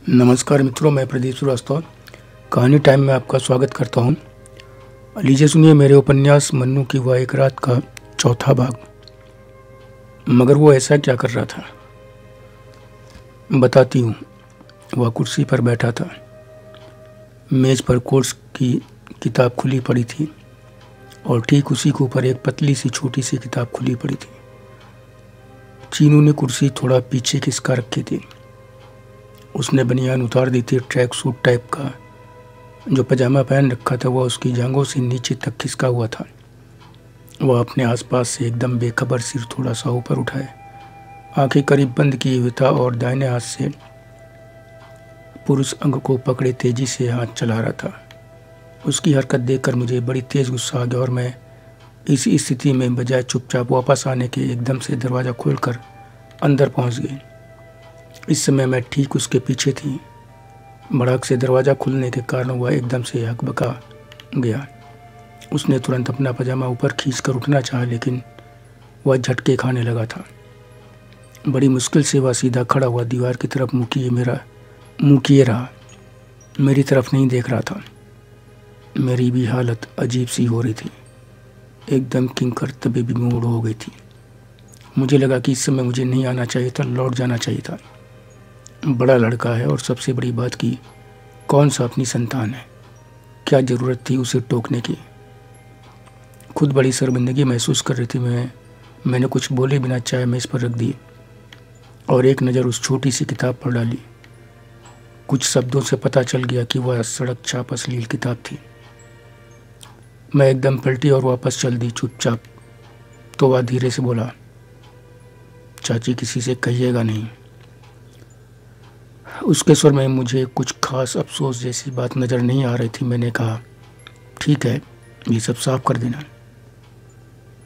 नमस्कार मित्रों, मैं प्रदीप श्रीवास्तव कहानी टाइम में आपका स्वागत करता हूं। लीजिए सुनिए मेरे उपन्यास मन्नू की वह एक रात का चौथा भाग। मगर वो ऐसा क्या कर रहा था, बताती हूँ। वह कुर्सी पर बैठा था। मेज पर कोर्स की किताब खुली पड़ी थी और ठीक उसी के ऊपर एक पतली सी छोटी सी किताब खुली पड़ी थी। चीनू ने कुर्सी थोड़ा पीछे खिसका रखी थी। उसने बनियान उतार दी थी। ट्रैक सूट टाइप का जो पजामा पहन रखा था वह उसकी जांघों से नीचे तक खिसका हुआ था। वह अपने आसपास से एकदम बेखबर सिर थोड़ा सा ऊपर उठाए, आंखें करीब बंद किए हुए था और दाहिने हाथ से पुरुष अंग को पकड़े तेजी से हाथ चला रहा था। उसकी हरकत देखकर मुझे बड़ी तेज गुस्सा आ गया और मैं इस स्थिति में बजाय चुपचाप वापस आने के एकदम से दरवाज़ा खोलकर अंदर पहुंच गई। इस समय मैं ठीक उसके पीछे थी। भड़क से दरवाज़ा खुलने के कारण वह एकदम से हकबका गया। उसने तुरंत अपना पजामा ऊपर खींचकर उठना चाहा, लेकिन वह झटके खाने लगा था। बड़ी मुश्किल से वह सीधा खड़ा हुआ दीवार की तरफ मुँह किए रहा। मेरी तरफ नहीं देख रहा था। मेरी भी हालत अजीब सी हो रही थी। एकदम किंकर तबे भी मूड हो गई थी। मुझे लगा कि इस समय मुझे नहीं आना चाहिए था, लौट जाना चाहिए था। बड़ा लड़का है और सबसे बड़ी बात की कौन सा अपनी संतान है। क्या ज़रूरत थी उसे टोकने की। खुद बड़ी शर्मिंदगी महसूस कर रही थी। मैंने कुछ बोले बिना चाय मेज़ पर रख दी और एक नज़र उस छोटी सी किताब पर डाली। कुछ शब्दों से पता चल गया कि वह सड़क छाप अश्लील किताब थी। मैं एकदम पलटी और वापस चल दी चुपचाप। तो वह धीरे से बोला, चाची किसी से कहिएगा नहीं। उसके स्वर में मुझे कुछ खास अफसोस जैसी बात नज़र नहीं आ रही थी। मैंने कहा, ठीक है, ये सब साफ कर देना।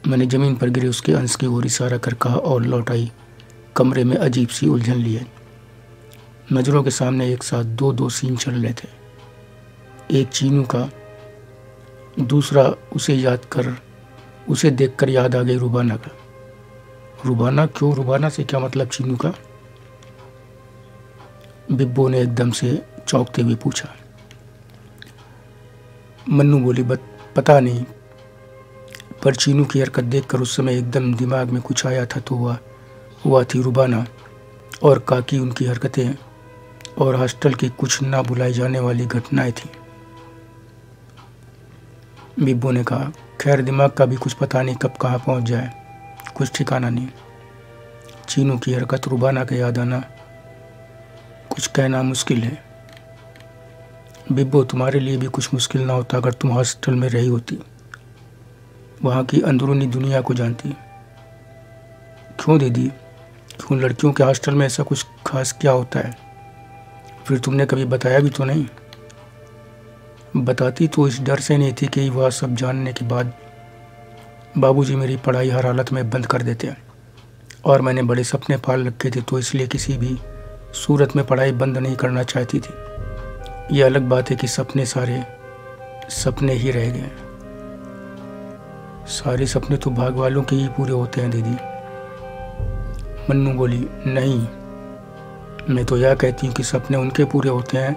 मैंने ज़मीन पर गिरे उसके अंश की ओर इशारा कर कहा और लौट आई कमरे में अजीब सी उलझन लिए। नज़रों के सामने एक साथ दो सीन चल रहे थे। एक चीनू का, दूसरा उसे देखकर याद आ गई रुबाना का। रुबाना? क्यों रुबाना से क्या मतलब चीनू का? बिब्बो ने एकदम से चौंकते हुए पूछा। मन्नू बोली, पता नहीं, पर चीनू की हरकत देखकर उस समय एकदम दिमाग में कुछ आया था तो हुआ थी रुबाना और काकी, उनकी हरकतें और हॉस्टल की कुछ ना भुलाई जाने वाली घटनाएं थी। बिब्बो ने कहा, खैर दिमाग का भी कुछ पता नहीं कब कहाँ पहुँच जाए, कुछ ठिकाना नहीं। चीनू की हरकत, रुबाना का याद आना, कुछ कहना मुश्किल है। बिब्बो, तुम्हारे लिए भी कुछ मुश्किल ना होता अगर तुम हॉस्टल में रही होती, वहाँ की अंदरूनी दुनिया को जानती। क्यों दीदी, क्यों? लड़कियों के हॉस्टल में ऐसा कुछ खास क्या होता है? फिर तुमने कभी बताया भी तो नहीं। बताती तो इस डर से नहीं थी कि वह सब जानने के बाद बाबूजी मेरी पढ़ाई हर हालत में बंद कर देते हैं और मैंने बड़े सपने पाल रखे थे, तो इसलिए किसी भी सूरत में पढ़ाई बंद नहीं करना चाहती थी। यह अलग बात है कि सपने सारे सपने ही रह गए। सारे सपने तो भाग वालों के ही पूरे होते हैं दीदी। मन्नू बोली, नहीं, मैं तो यह कहती हूँ कि सपने उनके पूरे होते हैं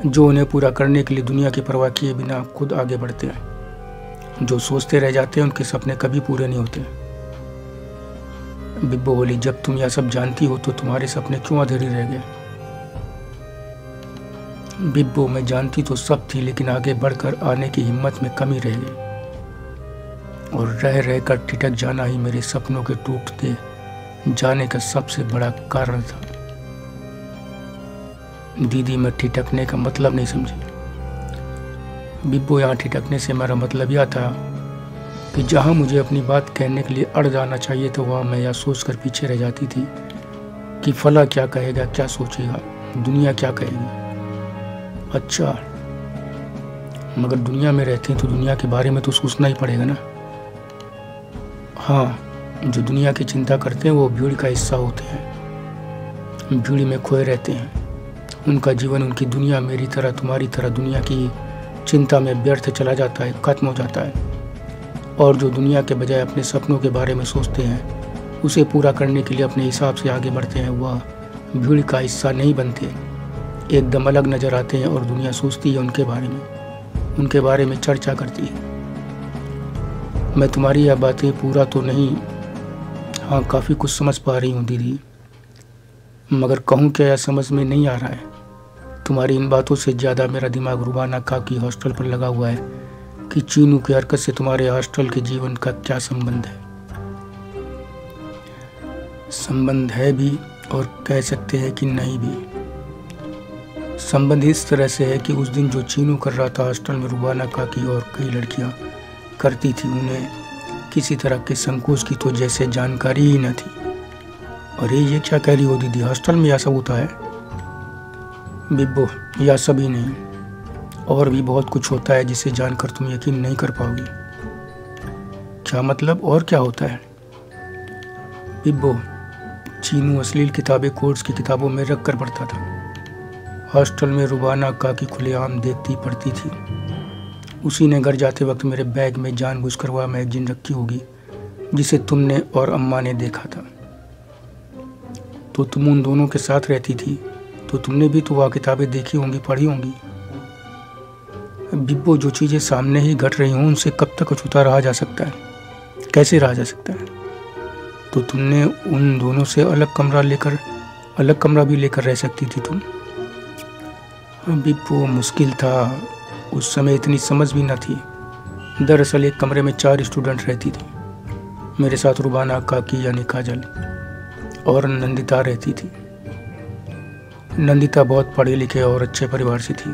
जो उन्हें पूरा करने के लिए दुनिया की परवाह किए बिना खुद आगे बढ़ते हैं। जो सोचते रह जाते हैं उनके सपने कभी पूरे नहीं होते। बिब्बो बोली, जब तुम यह सब जानती हो तो तुम्हारे सपने क्यों अधूरे रह गए? बिब्बो, मैं जानती तो सब थी, लेकिन आगे बढ़कर आने की हिम्मत में कमी रह गई और रह रह कर ठिठक जाना ही मेरे सपनों के टूटते जाने का सबसे बड़ा कारण था। दीदी, मैं ठिठकने का मतलब नहीं समझी। बिब्बो, यहाँ ठिठकने से मेरा मतलब यह था कि जहाँ मुझे अपनी बात कहने के लिए अड़ जाना चाहिए तो वहाँ मैं यह सोचकर पीछे रह जाती थी कि फला क्या कहेगा, क्या सोचेगा, दुनिया क्या कहेगी। अच्छा, मगर दुनिया में रहते हैं तो दुनिया के बारे में तो सोचना ही पड़ेगा ना। हाँ, जो दुनिया की चिंता करते हैं वो भीड़ का हिस्सा होते हैं, भीड़ में खोए रहते हैं। उनका जीवन, उनकी दुनिया मेरी तरह तुम्हारी तरह दुनिया की चिंता में व्यर्थ चला जाता है, खत्म हो जाता है। और जो दुनिया के बजाय अपने सपनों के बारे में सोचते हैं, उसे पूरा करने के लिए अपने हिसाब से आगे बढ़ते हैं, वह भीड़ का हिस्सा नहीं बनते, एकदम अलग नज़र आते हैं और दुनिया सोचती है उनके बारे में चर्चा करती है। मैं तुम्हारी यह बातें पूरा तो नहीं, हाँ काफ़ी कुछ समझ पा रही हूँ दीदी, मगर कहूँ क्या, यह समझ में नहीं आ रहा है। तुम्हारी इन बातों से ज़्यादा मेरा दिमाग रुबाना काकी हॉस्टल पर लगा हुआ है कि चीनू की हरकत से तुम्हारे हॉस्टल के जीवन का क्या संबंध है। संबंध है भी और कह सकते हैं कि नहीं भी। संबंध इस तरह से है कि उस दिन जो चीनू कर रहा था हॉस्टल में, रुबाना काकी और कई लड़कियां करती थी, उन्हें किसी तरह के संकोच की तो जैसे जानकारी ही न थी। अरे ये क्या कह रही हो दीदी, हॉस्टल में यह सब होता है? बिब्बो, यह सब ही नहीं, और भी बहुत कुछ होता है जिसे जानकर तुम यकीन नहीं कर पाओगी। क्या मतलब, और क्या होता है? बिब्बो, चीनू अश्लील किताबें कोर्स की किताबों में रख कर पढ़ता था। हॉस्टल में रुबाना काकी खुलेआम देखती पढ़ती थी। उसी ने घर जाते वक्त मेरे बैग में जानबूझकर वह मैगजीन रखी होगी जिसे तुमने और अम्मा ने देखा था। तो तुम उन दोनों के साथ रहती थी, तो तुमने भी तो वह किताबें देखी होंगी, पढ़ी होंगी। बिब्बो, जो चीज़ें सामने ही घट रही हों उनसे कब तक अछूता रहा जा सकता है? कैसे रहा जा सकता है? तो तुमने उन दोनों से अलग कमरा भी लेकर रह सकती थी तुम। बिब्बो, मुश्किल था, उस समय इतनी समझ भी न थी। दरअसल एक कमरे में 4 स्टूडेंट रहती थी। मेरे साथ रुबाना काकी यानी काजल और नंदिता रहती थी। नंदिता बहुत पढ़े लिखे और अच्छे परिवार से थी।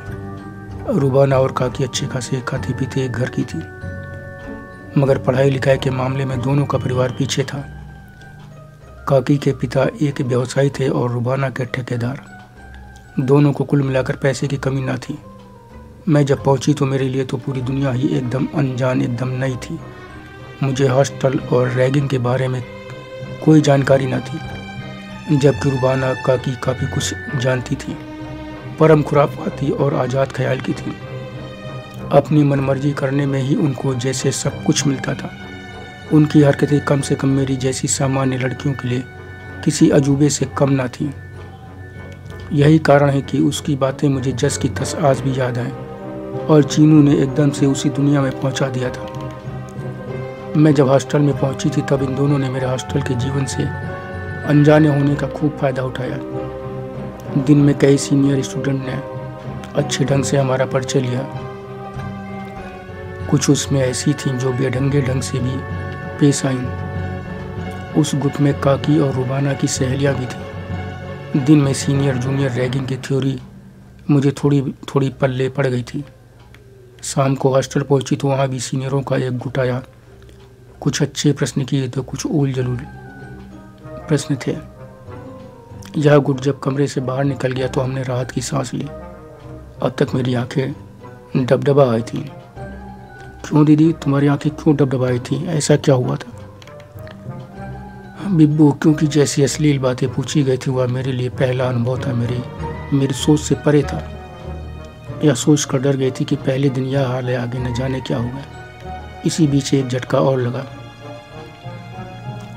रुबाना और काकी अच्छे खासे खाती पीती एक घर की थी, मगर पढ़ाई लिखाई के मामले में दोनों का परिवार पीछे था। काकी के पिता एक व्यवसायी थे और रुबाना के ठेकेदार। दोनों को कुल मिलाकर पैसे की कमी न थी। मैं जब पहुंची तो मेरे लिए तो पूरी दुनिया ही एकदम अनजान, एकदम नई थी। मुझे हॉस्टल और रैगिंग के बारे में कोई जानकारी न थी, जबकि रुबाना काकी काफ़ी कुछ जानती थी। परम खुराफाती और आज़ाद ख्याल की थी। अपनी मनमर्जी करने में ही उनको जैसे सब कुछ मिलता था। उनकी हरकतें कम से कम मेरी जैसी सामान्य लड़कियों के लिए किसी अजूबे से कम ना थी। यही कारण है कि उसकी बातें मुझे जस की तस आज भी याद आए और चीनू ने एकदम से उसी दुनिया में पहुंचा दिया था। मैं जब हॉस्टल में पहुंची थी तब इन दोनों ने मेरे हॉस्टल के जीवन से अनजाने होने का खूब फायदा उठाया। दिन में कई सीनियर स्टूडेंट ने अच्छे ढंग से हमारा परिचय लिया। कुछ उसमें ऐसी थीं जो बेढंगे ढंग से भी पेश आईं। उस गुट में काकी और रुबाना की सहेलियां भी थीं। दिन में सीनियर जूनियर रैगिंग की थ्योरी मुझे थोड़ी पल्ले पड़ गई थी। शाम को हॉस्टल पहुंची तो वहाँ भी सीनियरों का एक गुट आया। कुछ अच्छे प्रश्न किए तो कुछ उल जलूल प्रश्न थे। यह गुट जब कमरे से बाहर निकल गया तो हमने राहत की सांस ली। अब तक मेरी आंखें डबडबा आई थी। क्यों दीदी, तुम्हारी आंखें क्यों डबडबाई थी? ऐसा क्या हुआ था? बिब्बू, क्योंकि जैसी अश्लील बातें पूछी गई थी वह मेरे लिए पहला अनुभव था। मेरी सोच से परे था। यह सोच कर डर गई थी कि पहले दिन यह हाल है, आगे न जाने क्या होगा। इसी बीच एक झटका और लगा।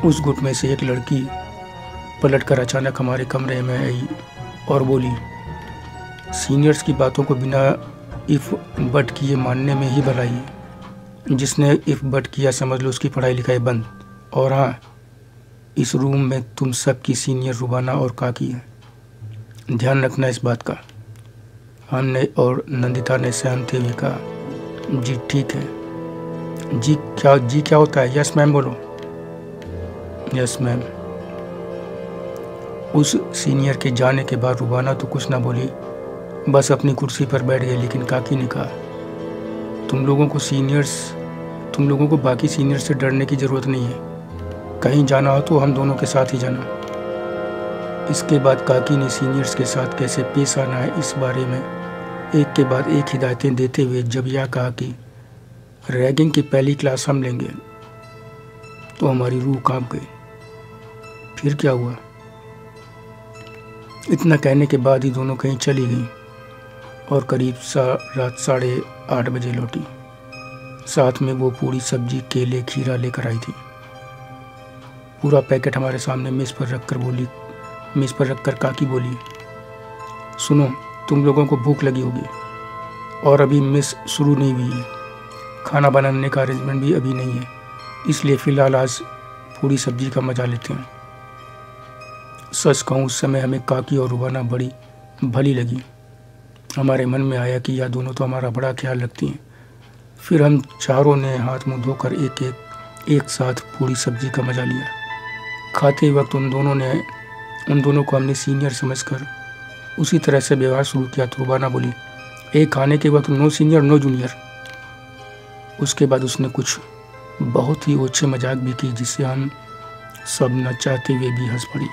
उस गुट में से एक लड़की पलटकर अचानक हमारे कमरे में आई और बोली, सीनियर्स की बातों को बिना इफ बट किए मानने में ही भलाई है। जिसने इफ बट किया समझ लो उसकी पढ़ाई लिखाई बंद। और हाँ, इस रूम में तुम सब की सीनियर रुबाना और काकी है, ध्यान रखना इस बात का। हमने और नंदिता ने सहमते हुए कहा, जी ठीक है। जी क्या होता है? यस मैम बोलो। Yes ma'am. उस सीनियर के जाने के बाद रुबाना तो कुछ ना बोली, बस अपनी कुर्सी पर बैठ गई। लेकिन काकी ने कहा, तुम लोगों को बाकी सीनियर से डरने की ज़रूरत नहीं है। कहीं जाना हो तो हम दोनों के साथ ही जाना। इसके बाद काकी ने सीनियर्स के साथ कैसे पेश आना है इस बारे में एक के बाद एक हिदायतें देते हुए जब यह कहा कि रैगिंग की पहली क्लास हम लेंगे, तो हमारी रूह कांप गई। फिर क्या हुआ? इतना कहने के बाद ही दोनों कहीं चली गईं और करीब रात 8:30 बजे लौटी। साथ में वो पूरी सब्जी, केले, खीरा लेकर आई थी। पूरा पैकेट हमारे सामने मेज़ पर रखकर काकी बोली, सुनो, तुम लोगों को भूख लगी होगी और अभी मेस शुरू नहीं हुई है, खाना बनाने का अरेंजमेंट भी अभी नहीं है, इसलिए फ़िलहाल आज पूरी सब्जी का मजा लेते हैं। सच कहूँ उस समय हमें काकी और रुबाना बड़ी भली लगी। हमारे मन में आया कि यह दोनों तो हमारा बड़ा ख्याल रखती हैं। फिर हम चारों ने हाथ मुंह धोकर एक साथ पूरी सब्जी का मजा लिया। खाते वक्त उन दोनों को हमने सीनियर समझकर उसी तरह से व्यवहार शुरू किया तो रुबाना बोली, एक खाने के वक्त नो सीनियर नो जूनियर। उसके बाद उसने कुछ बहुत ही ओछे मजाक भी की जिससे हम सब न चाहते हुए भी हंस पड़ी।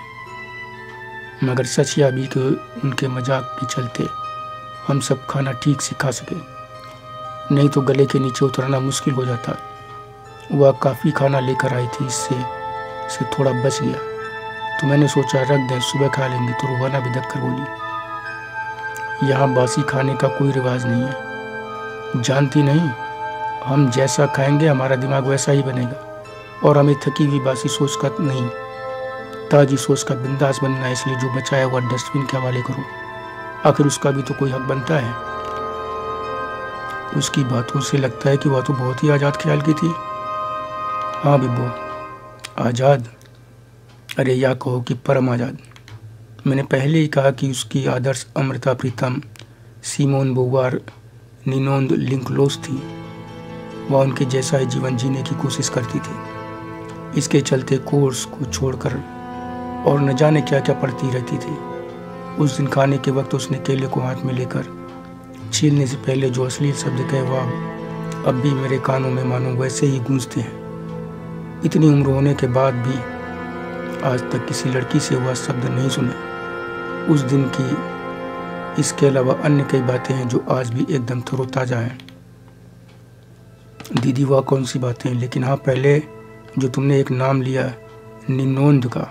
मगर सच यह भी कि उनके मजाक के चलते हम सब खाना ठीक से खा सके, नहीं तो गले के नीचे उतरना मुश्किल हो जाता। वह काफ़ी खाना लेकर आई थी, इससे थोड़ा बच गया तो मैंने सोचा रख दें, सुबह खा लेंगे। तो रुबाना बिदक कर बोली, यहाँ बासी खाने का कोई रिवाज नहीं है, जानती नहीं, हम जैसा खाएंगे हमारा दिमाग वैसा ही बनेगा और हमें थकी हुई बासी सोच कर नहीं, ताजी सोच का बिंदास बनना है। इसलिए जो बचाया हुआ डस्टबिन के हवाले करो, आखिर उसका भी तो कोई हक बनता है। उसकी बातों से लगता है कि वह तो बहुत ही आज़ाद ख्याल की थी। हाँ बिब्बो, आज़ाद, अरे या कहो कि परम आज़ाद। मैंने पहले ही कहा कि उसकी आदर्श अमृता प्रीतम, सिमोन बोवार, निनोंद लिंकलोस थी। वह उनके जैसा ही जीवन जीने की कोशिश करती थी। इसके चलते कोर्स को छोड़कर और न जाने क्या क्या पढ़ती रहती थी। उस दिन खाने के वक्त उसने केले को हाथ में लेकर छीलने से पहले जो अश्लील शब्द कहे वह अब भी मेरे कानों में मानो वैसे ही गूंजते हैं। इतनी उम्र होने के बाद भी आज तक किसी लड़की से वह शब्द नहीं सुने। उस दिन की इसके अलावा अन्य कई बातें हैं जो आज भी एकदम तरोताज़ा हैं। दीदी वह कौन सी बातें हैं? लेकिन हाँ, पहले जो तुमने एक नाम लिया निनोंद का,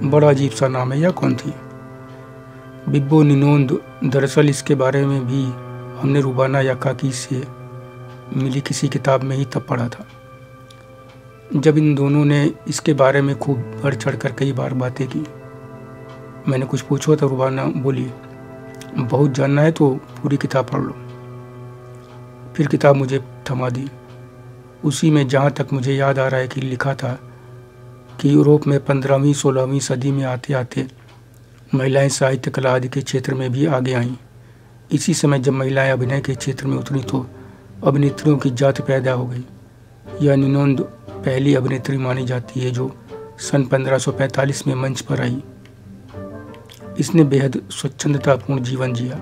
बड़ा अजीब सा नाम है, यह कौन थी? बिब्बो निनोंद, दरअसल इसके बारे में भी हमने रुबाना या काकी से मिली किसी किताब में ही तब पढ़ा था, जब इन दोनों ने इसके बारे में खूब बढ़ चढ़ कर कई बार बातें की। मैंने कुछ पूछा तो रुबाना बोली, बहुत जानना है तो पूरी किताब पढ़ लो। फिर किताब मुझे थमा दी। उसी में जहाँ तक मुझे याद आ रहा है कि लिखा था कि यूरोप में 15वीं 16वीं सदी में आते आते महिलाएं साहित्य कला आदि के क्षेत्र में भी आगे आईं। इसी समय जब महिलाएं अभिनय के क्षेत्र में उतरी तो अभिनेत्रियों की जाति पैदा हो गई। यह निनोंद पहली अभिनेत्री मानी जाती है जो सन 1545 में मंच पर आई। इसने बेहद स्वच्छंदतापूर्ण जीवन जिया।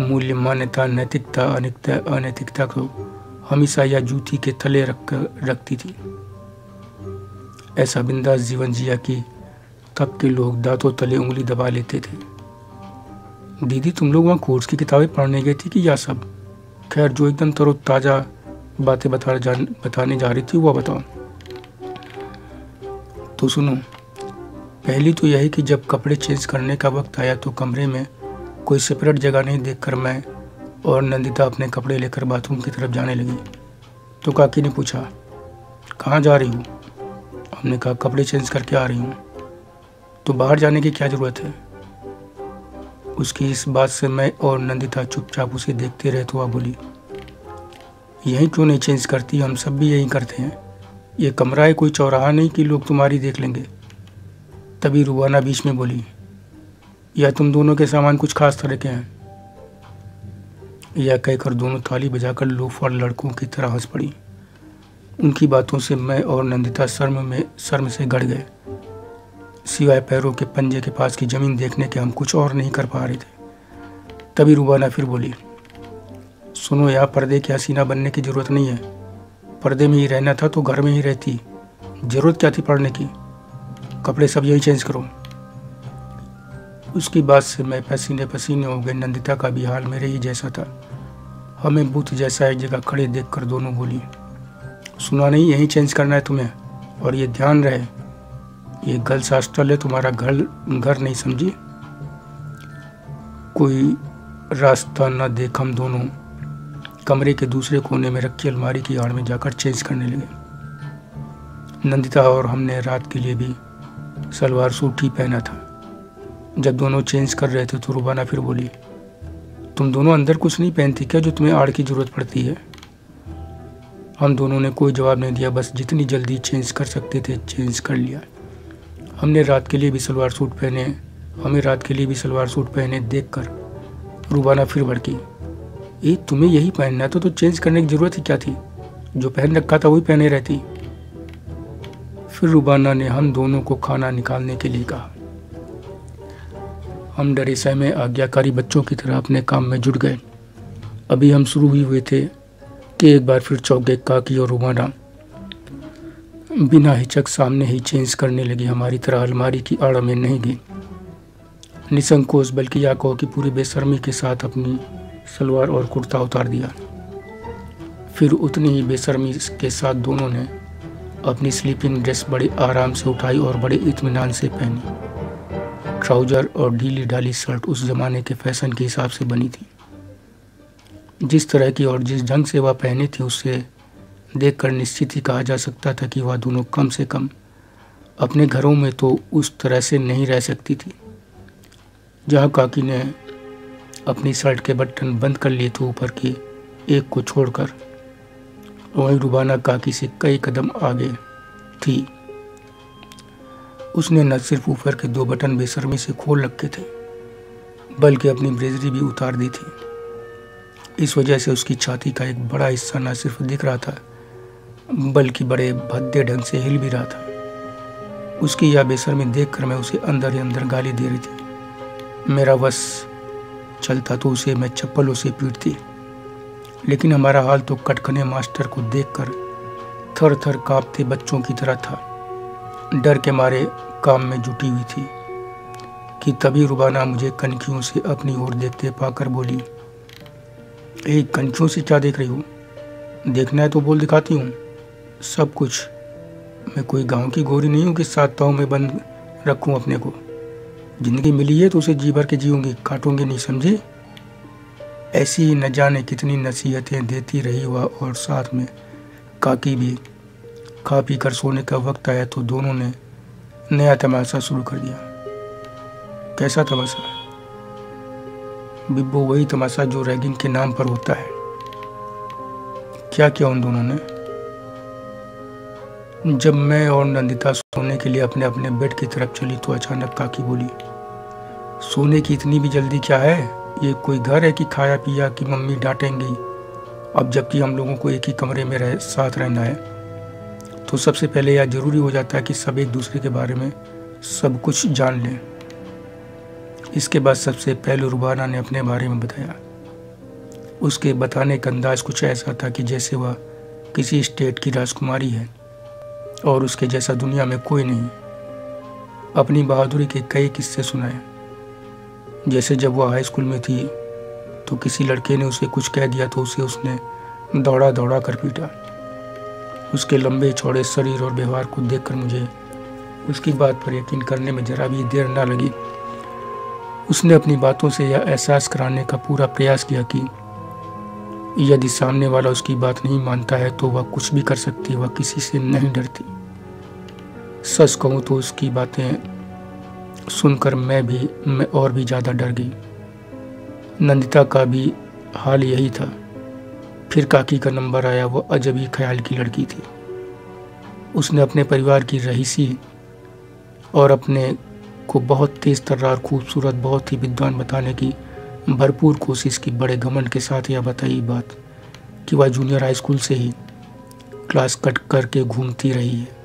मूल्य, मान्यता, नैतिकता, अनैतिकता को हमेशा यह जूती के तले रखती थी। ऐसा बिंदास जीवन जिया कि तब के लोग दांतों तले उंगली दबा लेते थे। दीदी, तुम लोग वहाँ कोर्स की किताबें पढ़ने गई थी कि या सब? खैर, जो एकदम तरोताज़ा बातें बताने जा रही थी वो बताओ। तो सुनो, पहली तो यही कि जब कपड़े चेंज करने का वक्त आया तो कमरे में कोई सेपरेट जगह नहीं देखकर मैं और नंदिता अपने कपड़े लेकर बाथरूम की तरफ जाने लगी। तो काकी ने पूछा, कहाँ जा रही हूँ? हमने कहा, कपड़े चेंज करके आ रही हूँ। तो बाहर जाने की क्या ज़रूरत है? उसकी इस बात से मैं और नंदिता चुपचाप उसे देखते रहे तो वह बोली, यहीं क्यों नहीं चेंज करती? हम सब भी यहीं करते हैं। ये कमरा है, कोई चौराहा नहीं कि लोग तुम्हारी देख लेंगे। तभी रुबाना बीच में बोली, या तुम दोनों के सामान कुछ खास तरह के हैं? यह कहकर दोनों ताली बजाकर लोफर लड़कों की तरह हंस पड़ी। उनकी बातों से मैं और नंदिता शर्म से गड़ गए। सिवाय पैरों के पंजे के पास की जमीन देखने के हम कुछ और नहीं कर पा रहे थे। तभी रुबाना फिर बोली, सुनो यार, पर्दे की हसीना बनने की ज़रूरत नहीं है। पर्दे में ही रहना था तो घर में ही रहती, ज़रूरत क्या थी पढ़ने की? कपड़े सब यही चेंज करो। उसकी बात से मैं पसीने पसीने हो गए। नंदिता का भी हाल मेरे ही जैसा था। हमें बुत जैसा एक जगह खड़े देखकर दोनों बोली, सुना नहीं, यहीं चेंज करना है तुम्हें, और ये ध्यान रहे ये गर्ल्स हॉस्टल है, तुम्हारा घर नहीं, समझी? कोई रास्ता न देख हम दोनों कमरे के दूसरे कोने में रखी अलमारी की आड़ में जाकर चेंज करने लगे। नंदिता और हमने रात के लिए भी सलवार सूट ही पहना था। जब दोनों चेंज कर रहे थे तो रुबाना फिर बोली, तुम दोनों अंदर कुछ नहीं पहनती क्या जो तुम्हें आड़ की ज़रूरत पड़ती है? हम दोनों ने कोई जवाब नहीं दिया, बस जितनी जल्दी चेंज कर सकते थे चेंज कर लिया। हमें रात के लिए भी सलवार सूट पहने देखकर रुबाना फिर भड़की, तुम्हें यही पहनना था तो चेंज करने की ज़रूरत ही क्या थी? जो पहन रखा था वही पहने रहती। फिर रुबाना ने हम दोनों को खाना निकालने के लिए कहा। हम डरे सहमे आज्ञाकारी बच्चों की तरह अपने काम में जुट गए। अभी हम शुरू ही हुए थे कि एक बार फिर चौंक गए काकी और रुबाना बिना हिचक सामने ही चेंज करने लगी। हमारी तरह अलमारी की आड़ में नहीं गई, निसंकोच, बल्कि या कहो कि पूरी बेशर्मी के साथ अपनी सलवार और कुर्ता उतार दिया। फिर उतनी ही बेशर्मी के साथ दोनों ने अपनी स्लीपिंग ड्रेस बड़े आराम से उठाई और बड़े इत्मीनान से पहनी। ट्राउजर और ढीली ढाली शर्ट उस जमाने के फैशन के हिसाब से बनी थी। जिस तरह की और जिस ढंग से वह पहनी थी उससे देखकर निश्चित ही कहा जा सकता था कि वह दोनों कम से कम अपने घरों में तो उस तरह से नहीं रह सकती थी। जहाँ काकी ने अपनी शर्ट के बटन बंद कर लिए थे ऊपर के एक को छोड़कर, वहीं रुबाना काकी से कई कदम आगे थी। उसने न सिर्फ ऊपर के 2 बटन बेशर्मी से खोल रखे थे बल्कि अपनी ब्रेजरी भी उतार दी थी। इस वजह से उसकी छाती का एक बड़ा हिस्सा न सिर्फ दिख रहा था बल्कि बड़े भद्दे ढंग से हिल भी रहा था। उसकी यह बेशर्मी देखकर मैं उसे अंदर ही अंदर गाली दे रही थी। मेरा वश चलता तो उसे मैं चप्पलों से पीटती, लेकिन हमारा हाल तो कटखने मास्टर को देखकर थर थर कांपते बच्चों की तरह था। डर के मारे काम में जुटी हुई थी कि तभी रुबाना मुझे कनखियों से अपनी ओर देखते पाकर बोली, कनखियों से क्या देख रही हो? देखना है तो बोल दिखाती हूँ सब कुछ। मैं कोई गांव की गोरी नहीं हूँ कि 7 पाँव में बंद रखूँ अपने को। जिंदगी मिली है तो उसे जी भर के जीऊँगी, काटूंगी नहीं, समझी? ऐसी ही न जाने कितनी नसीहतें देती रही वह, और साथ में काकी भी। खा पी कर सोने का वक्त आया तो दोनों ने नया तमाशा शुरू कर दिया। कैसा तमाशा? बिब्बो, वही तमाशा जो रैगिंग के नाम पर होता है। क्या किया उन दोनों ने? जब मैं और नंदिता सोने के लिए अपने अपने बेड की तरफ चली तो अचानक काकी बोली, सोने की इतनी भी जल्दी क्या है? ये कोई घर है कि खाया पिया कि मम्मी डांटेंगी? अब जबकि हम लोगों को एक ही कमरे में साथ रहना है तो सबसे पहले यह जरूरी हो जाता है कि सब एक दूसरे के बारे में सब कुछ जान लें। इसके बाद सबसे पहले रुबाना ने अपने बारे में बताया। उसके बताने का अंदाज कुछ ऐसा था कि जैसे वह किसी स्टेट की राजकुमारी है और उसके जैसा दुनिया में कोई नहीं। अपनी बहादुरी के कई किस्से सुनाए, जैसे जब वह हाई स्कूल में थी तो किसी लड़के ने उसे कुछ कह दिया तो उसे उसने दौड़ा दौड़ा कर पीटा। उसके लंबे चौड़े शरीर और व्यवहार को देखकर मुझे उसकी बात पर यकीन करने में जरा भी देर न लगी। उसने अपनी बातों से यह एहसास कराने का पूरा प्रयास किया कि यदि सामने वाला उसकी बात नहीं मानता है तो वह कुछ भी कर सकती है, वह किसी से नहीं डरती। सच कहूँ तो उसकी बातें सुनकर मैं और भी ज़्यादा डर गई। नंदिता का भी हाल यही था। फिर काकी का नंबर आया। वो अजब ही ख्याल की लड़की थी। उसने अपने परिवार की रईसी और अपने को बहुत तेज तर्रार, खूबसूरत, बहुत ही विद्वान बताने की भरपूर कोशिश की। बड़े घमंड के साथ यह बताई बात कि वह जूनियर हाई स्कूल से ही क्लास कट करके घूमती रही है।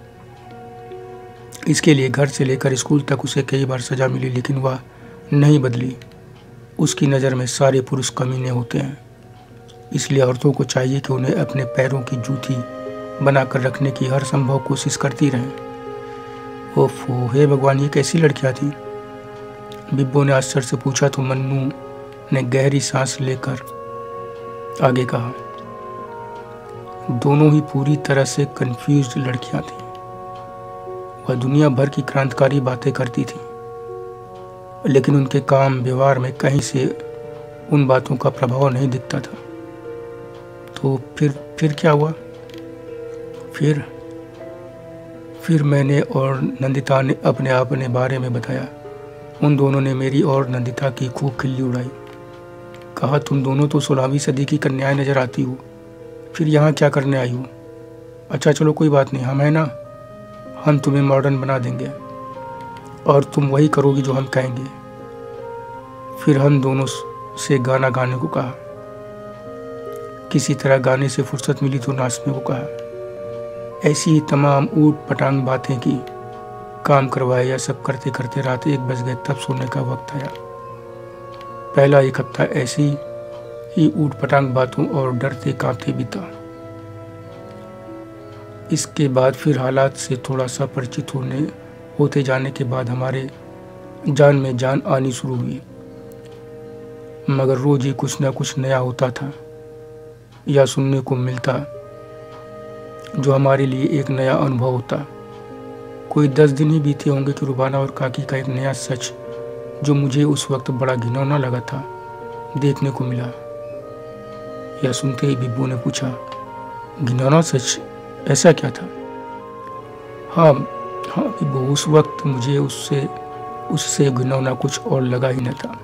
इसके लिए घर से लेकर स्कूल तक उसे कई बार सजा मिली, लेकिन वह नहीं बदली। उसकी नज़र में सारे पुरुष कमीने होते हैं, इसलिए औरतों को चाहिए कि उन्हें अपने पैरों की जूती बनाकर रखने की हर संभव कोशिश करती रहें। ओफो, हे भगवान, ये कैसी लड़कियां थी? बिब्बो ने आश्चर्य से पूछा तो मन्नू ने गहरी सांस लेकर आगे कहा, दोनों ही पूरी तरह से कंफ्यूज्ड लड़कियां थीं। वह दुनिया भर की क्रांतिकारी बातें करती थी, लेकिन उनके काम व्यवहार में कहीं से उन बातों का प्रभाव नहीं दिखता था। तो फिर क्या हुआ? फिर मैंने और नंदिता ने अपने बारे में बताया। उन दोनों ने मेरी और नंदिता की खूब खिल्ली उड़ाई। कहा, तुम दोनों तो 16वीं सदी की कन्याएं नजर आती हो, फिर यहाँ क्या करने आई हो? अच्छा चलो कोई बात नहीं, हम तुम्हें मॉडर्न बना देंगे और तुम वही करोगी जो हम कहेंगे। फिर हम दोनों से गाना गाने को कहा। किसी तरह गाने से फुर्सत मिली तो नाचने को कहा। ऐसी ही तमाम ऊट पटांग बातें की, काम करवाए, या सब करते करते रात 1 बज गए। तब सोने का वक्त आया। पहला 1 हफ्ता ऐसी ही ऊट पटांग बातों और डरते कांपते बीता। इसके बाद फिर हालात से थोड़ा सा परिचित होते जाने के बाद हमारे जान में जान आनी शुरू हुई। मगर रोज ही कुछ ना कुछ नया होता था या सुनने को मिलता जो हमारे लिए एक नया अनुभव होता। कोई 10 दिन ही बीते होंगे कि रुबाना और काकी का एक नया सच, जो मुझे उस वक्त बड़ा घिनौना लगा था, देखने को मिला। यह सुनते ही बिब्बू ने पूछा, घिनौना सच? ऐसा क्या था? हाँ बिब्बू, उस वक्त मुझे उससे घिनौना कुछ और लगा ही न था।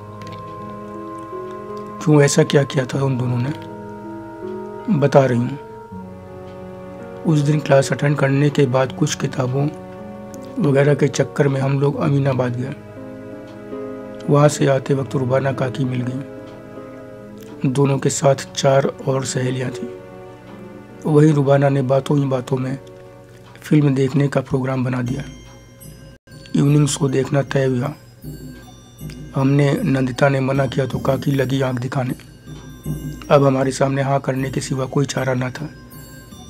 क्यों, ऐसा क्या किया था उन दोनों ने? बता रही हूँ। उस दिन क्लास अटेंड करने के बाद कुछ किताबों वगैरह के चक्कर में हम लोग अमीनाबाद गए। वहाँ से आते वक्त रुबाना काकी मिल गई। दोनों के साथ 4 और सहेलियाँ थीं। वही रुबाना ने बातों ही बातों में फिल्म देखने का प्रोग्राम बना दिया। इवनिंग शो देखना तय हुआ। हमने नंदिता ने मना किया तो काकी लगी आंख दिखाने। अब हमारे सामने हाँ करने के सिवा कोई चारा न था।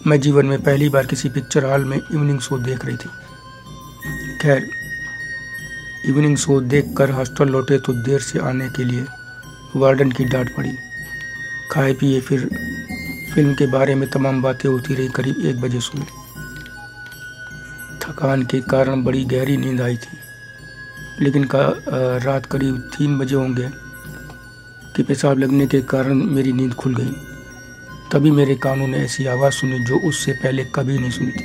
मैं जीवन में पहली बार किसी पिक्चर हॉल में इवनिंग शो देख रही थी। खैर, इवनिंग शो देखकर हॉस्टल लौटे तो देर से आने के लिए वार्डन की डांट पड़ी। खाए पिए फिर फिल्म के बारे में तमाम बातें होती रही। करीब 1 बजे सोए। थकान के कारण बड़ी गहरी नींद आई थी, लेकिन रात करीब 3 बजे होंगे कि पेशाब लगने के कारण मेरी नींद खुल गई। तभी मेरे कानों ने ऐसी आवाज़ सुनी जो उससे पहले कभी नहीं सुनी थी।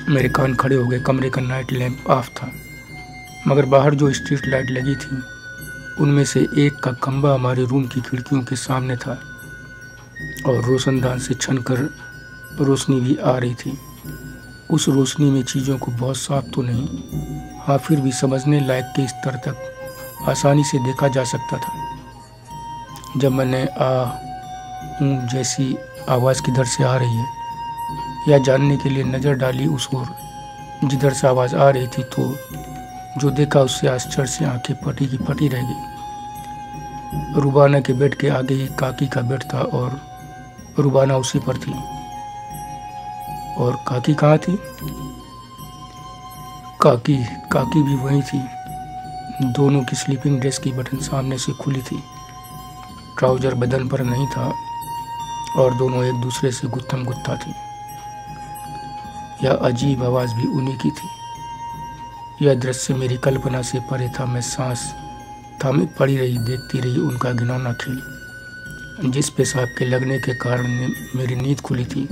मेरे कान खड़े हो गए। कमरे का नाइट लैंप ऑफ था, मगर बाहर जो स्ट्रीट लाइट लगी थी उनमें से एक का खंभा हमारे रूम की खिड़कियों के सामने था और रोशनदान से छनकर रोशनी भी आ रही थी। उस रोशनी में चीज़ों को बहुत साफ तो नहीं, हाँ फिर भी समझने लायक के स्तर तक आसानी से देखा जा सकता था। जब मैंने जैसी आवाज़ किधर से आ रही है या जानने के लिए नज़र डाली उस ओर जिधर से आवाज़ आ रही थी, तो जो देखा उससे आश्चर्य से आंखें फटी की फटी रह गई। रुबाना के बेड के आगे ही काकी का बेड था और रुबाना उसी पर थी। और काकी कहाँ थी? काकी भी वहीं थी। दोनों की स्लीपिंग ड्रेस की बटन सामने से खुली थी। ट्राउजर बदन पर नहीं था और दोनों एक दूसरे से गुत्थम गुत्था थी। यह अजीब आवाज़ भी उन्हीं की थी। यह दृश्य मेरी कल्पना से परे था। मैं सांस थामे पड़ी रही, देखती रही उनका घिनौना खेल। जिस पेशाब के लगने के कारण मेरी नींद खुली थी,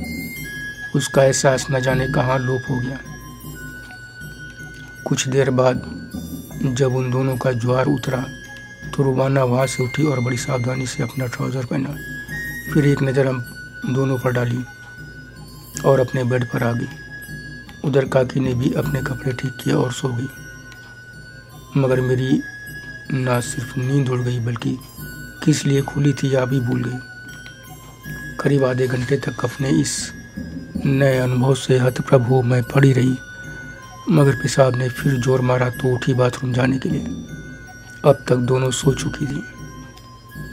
उसका एहसास न जाने कहाँ लोप हो गया। कुछ देर बाद जब उन दोनों का ज्वार उतरा तो रुबाना वहाँ से उठी और बड़ी सावधानी से अपना ट्राउज़र पहना। फिर एक नज़र हम दोनों पर डाली और अपने बेड पर आ गई। उधर काकी ने भी अपने कपड़े ठीक किए और सो गई। मगर मेरी ना सिर्फ नींद उड़ गई, बल्कि किस लिए खुली थी यह भी भूल गई। करीब आधे घंटे तक अपने इस नए अनुभव से हतप्रभ मैं पड़ी रही। मगर पेशाब ने फिर जोर मारा तो उठी बाथरूम जाने के लिए। अब तक दोनों सो चुकी थी।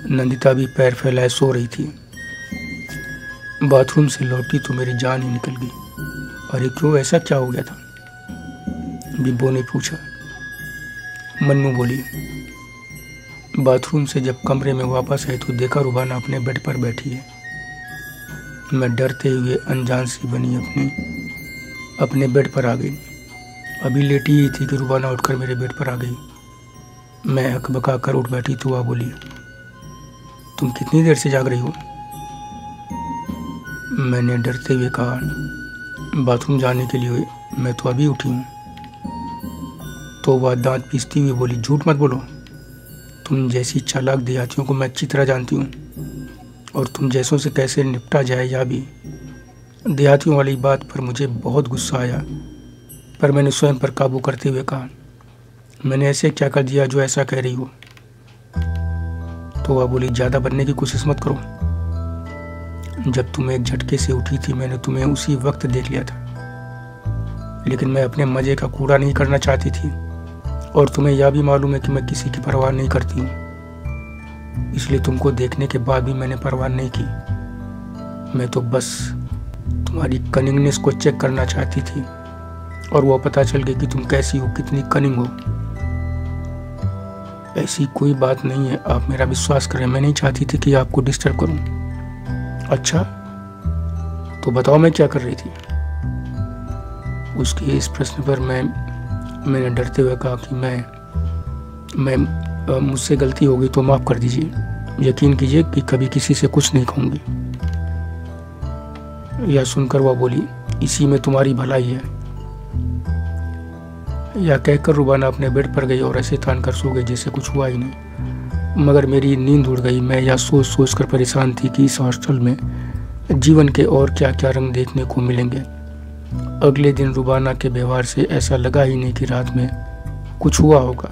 नंदिता भी पैर फैलाए सो रही थी। बाथरूम से लौटी तो मेरी जान ही निकल गई। अरे क्यों, ऐसा क्या हो गया था? बिब्बो ने पूछा। मन्नू बोली। बाथरूम से जब कमरे में वापस आई तो देखा रुबाना अपने बेड पर बैठी है। मैं डरते हुए अनजान सी बनी अपने बेड पर आ गई। अभी लेटी ही थी कि रुबाना उठकर मेरे बेड पर आ गई। मैं हकबका कर उठ बैठी तो वह बोली, तुम कितनी देर से जाग रही हो? मैंने डरते हुए कहा, बाथरूम जाने के लिए मैं तो अभी उठी हूँ। तो वह दांत पीसती हुई बोली, झूठ मत बोलो, तुम जैसी चालाक देहातियों को मैं अच्छी तरह जानती हूँ, और तुम जैसों से कैसे निपटा जाए यह भी। देहातियों वाली बात पर मुझे बहुत गुस्सा आया, पर मैंने स्वयं पर काबू करते हुए कहा, मैंने ऐसे क्या कर दिया जो ऐसा कह रही हो? तो वह बोली, ज़्यादा बनने की कोशिश मत करो। जब तुम एक झटके से उठी थी मैंने तुम्हें उसी वक्त देख लिया था, लेकिन मैं अपने मज़े का कूड़ा नहीं करना चाहती थी, और तुम्हें यह भी मालूम है कि मैं किसी की परवाह नहीं करती हूँ, इसलिए तुमको देखने के बाद भी मैंने परवाह नहीं की। मैं तो बस तुम्हारी कनिंगनेस को चेक करना चाहती थी, और वो पता चल गई कि तुम कैसी हो, कितनी कनिंग हो। ऐसी कोई बात नहीं है, आप मेरा विश्वास करें। मैं नहीं चाहती थी कि आपको डिस्टर्ब करूं। अच्छा, तो बताओ मैं क्या कर रही थी? उसके इस प्रश्न पर मैंने डरते हुए कहा कि मुझसे गलती हो गई तो माफ़ कर दीजिए। यकीन कीजिए कि कभी किसी से कुछ नहीं कहूँगी। यह सुनकर वह बोली, इसी में तुम्हारी भलाई है। यह कहकर रुबाना अपने बेड पर गई और ऐसे तान कर सो गई जैसे कुछ हुआ ही नहीं। मगर मेरी नींद उड़ गई। मैं यह सोच कर परेशान थी कि इस हॉस्टल में जीवन के और क्या क्या रंग देखने को मिलेंगे। अगले दिन रुबाना के व्यवहार से ऐसा लगा ही नहीं कि रात में कुछ हुआ होगा।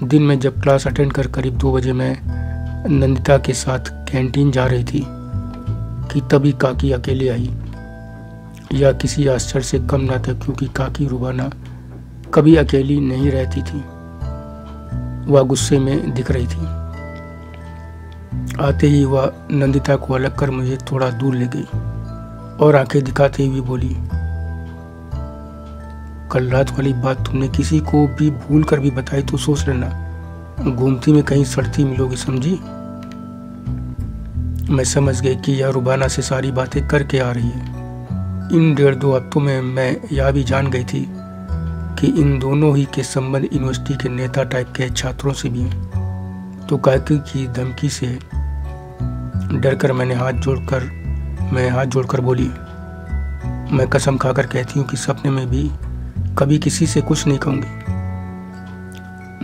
दिन में जब क्लास अटेंड कर करीब 2 बजे मैं नंदिता के साथ कैंटीन जा रही थी कि तभी काकी अकेले आई। यह किसी आश्चर्य से कम न था, क्योंकि काकी रुबाना कभी अकेली नहीं रहती थी। वह गुस्से में दिख रही थी। आते ही वह नंदिता को अलग कर मुझे थोड़ा दूर ले गई और आंखें दिखाते हुए बोली, कल रात वाली बात तुमने किसी को भी भूल कर भी बताई तो सोच लेना, घूमती में कहीं सड़ती मिलोगी, समझी? मैं समझ गई कि यह रुबाना से सारी बातें करके आ रही है। इन 1.5-2 हफ्तों में मैं यह भी जान गई थी कि इन दोनों ही के संबंध यूनिवर्सिटी के नेता टाइप के छात्रों से भी हैं। तो काकी की धमकी से डरकर मैं हाथ जोड़कर बोली, मैं कसम खाकर कहती हूँ कि सपने में भी कभी किसी से कुछ नहीं कहूँगी।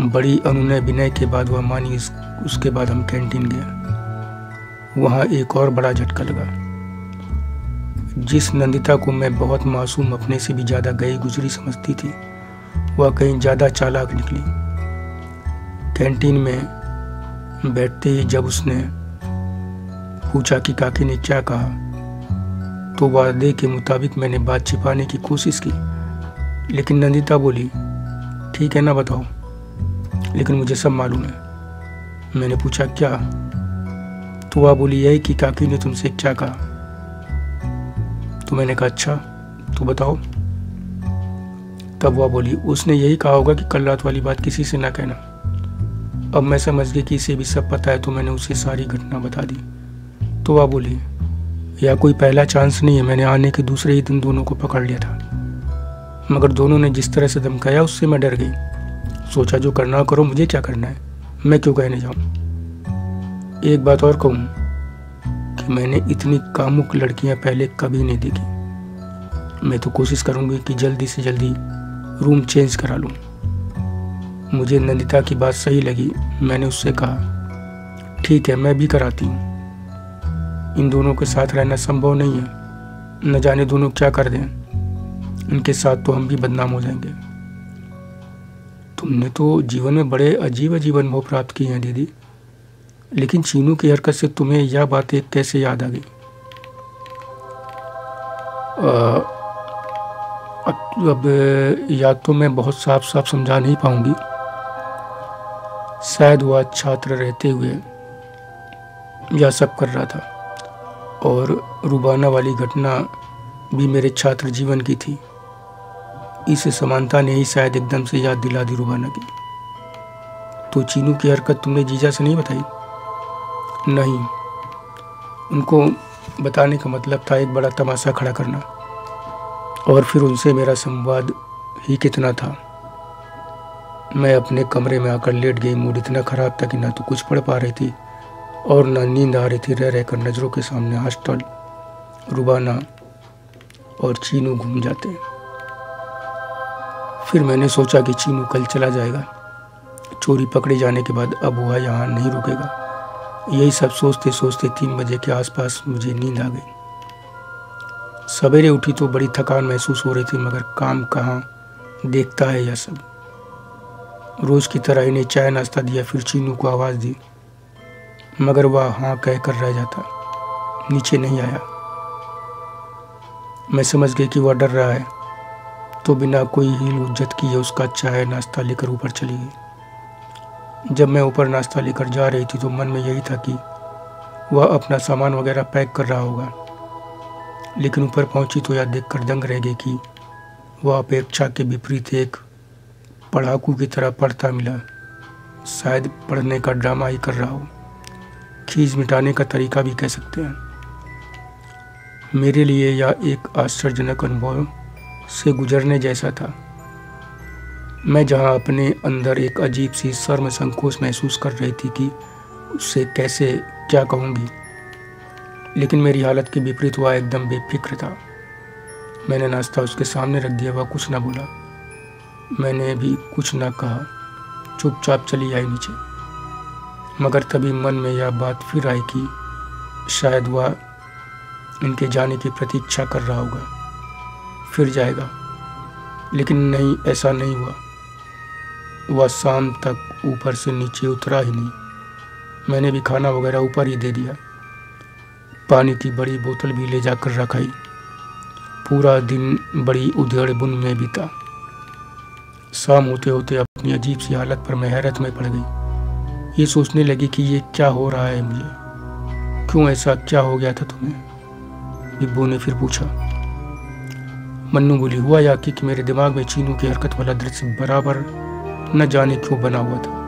बड़ी अनुनय विनय के बाद वह मानी। उसके बाद हम कैंटीन गए। वहाँ एक और बड़ा झटका लगा। जिस नंदिता को मैं बहुत मासूम, अपने से भी ज़्यादा गई गुजरी समझती थी, वह कहीं ज़्यादा चालाक निकली। कैंटीन में बैठते ही जब उसने पूछा कि काकी ने क्या कहा, तो वादे के मुताबिक मैंने बात छिपाने की कोशिश की, लेकिन नंदिता बोली, ठीक है ना, बताओ, लेकिन मुझे सब मालूम है। मैंने पूछा क्या? तो वह बोली, यही कि काकी ने तुमसे क्या कहा। तो मैंने कहा अच्छा, तो बताओ। तब वह बोली, उसने यही कहा होगा कि कल रात वाली बात किसी से ना कहना। अब मैं समझ गई कि इसे भी सब पता है, तो मैंने उसे सारी घटना बता दी। तो वह बोली, यह कोई पहला चांस नहीं है, मैंने आने के दूसरे ही दिन दोनों को पकड़ लिया था, मगर दोनों ने जिस तरह से धमकाया उससे मैं डर गई। सोचा जो करना करो, मुझे क्या करना है, मैं क्यों कहने जाऊँ। एक बात और कहूँ कि मैंने इतनी कामुक लड़कियां पहले कभी नहीं देखी। मैं तो कोशिश करूंगी कि जल्दी से जल्दी रूम चेंज करा लूं। मुझे नंदिता की बात सही लगी। मैंने उससे कहा, ठीक है, मैं भी कराती हूँ। इन दोनों के साथ रहना संभव नहीं है, न जाने दोनों क्या कर दें। इनके साथ तो हम भी बदनाम हो जाएंगे। तुमने तो जीवन में बड़े अजीब अजीब अनुभव प्राप्त किए हैं दीदी, लेकिन चीनू की हरकत से तुम्हें यह बातें कैसे याद आ गई? अब या तो मैं बहुत साफ साफ समझा नहीं पाऊंगी। शायद वह छात्र रहते हुए यह सब कर रहा था, और रुबाना वाली घटना भी मेरे छात्र जीवन की थी। इस समानता ने ही शायद एकदम से याद दिला दी रुबाना की। तो चीनू की हरकत तुमने जीजा से नहीं बताई? नहीं, उनको बताने का मतलब था एक बड़ा तमाशा खड़ा करना, और फिर उनसे मेरा संवाद ही कितना था। मैं अपने कमरे में आकर लेट गई। मूड इतना खराब था कि ना तो कुछ पढ़ पा रही थी और ना नींद आ रही थी। रह रहकर नज़रों के सामने हॉस्टल, रुबाना और चीनू घूम जाते। फिर मैंने सोचा कि चीनू कल चला जाएगा, चोरी पकड़े जाने के बाद अब वह यहाँ नहीं रुकेगा। यही सब सोचते सोचते 3 बजे के आसपास मुझे नींद आ गई। सवेरे उठी तो बड़ी थकान महसूस हो रही थी, मगर काम कहाँ देखता है यह सब। रोज की तरह इन्हें चाय नाश्ता दिया, फिर चीनू को आवाज़ दी, मगर वह हाँ कह कर रह जाता, नीचे नहीं आया। मैं समझ गई कि वह डर रहा है, तो बिना कोई हील हुज्जत किए उसका चाय नाश्ता लेकर ऊपर चली गई। जब मैं ऊपर नाश्ता लेकर जा रही थी तो मन में यही था कि वह अपना सामान वगैरह पैक कर रहा होगा, लेकिन ऊपर पहुंची तो यह देखकर दंग रह गई कि वह अपेक्षा के विपरीत एक पढ़ाकू की तरह पढ़ता मिला। शायद पढ़ने का ड्रामा ही कर रहा हो, खींच मिटाने का तरीका भी कह सकते हैं। मेरे लिए यह एक आश्चर्यजनक अनुभव से गुजरने जैसा था। मैं जहां अपने अंदर एक अजीब सी शर्म संकोच महसूस कर रही थी कि उससे कैसे क्या कहूँगी, लेकिन मेरी हालत के विपरीत वह एकदम बेफिक्र था। मैंने नाश्ता उसके सामने रख दिया, वह कुछ न बोला, मैंने भी कुछ न कहा, चुपचाप चली आई नीचे। मगर तभी मन में यह बात फिर आई कि शायद वह इनके जाने की प्रतीक्षा कर रहा होगा, फिर जाएगा। लेकिन नहीं, ऐसा नहीं हुआ। वह शाम तक ऊपर से नीचे उतरा ही नहीं। मैंने भी खाना वगैरह ऊपर ही दे दिया, पानी की बड़ी बोतल भी ले जाकर रखाई। पूरा दिन बड़ी उधेड़-बुन में बीता। शाम होते होते अपनी अजीब सी हालत पर मैं हैरत में पड़ गई। ये सोचने लगी कि ये क्या हो रहा है मुझे, क्यों ऐसा क्या हो गया था तुम्हें? बिब्बू ने फिर पूछा। मन्नू बोली, हुआ या कि मेरे दिमाग में चीनू की हरकत वाला दृश्य बराबर न जाने क्यों बना हुआ था।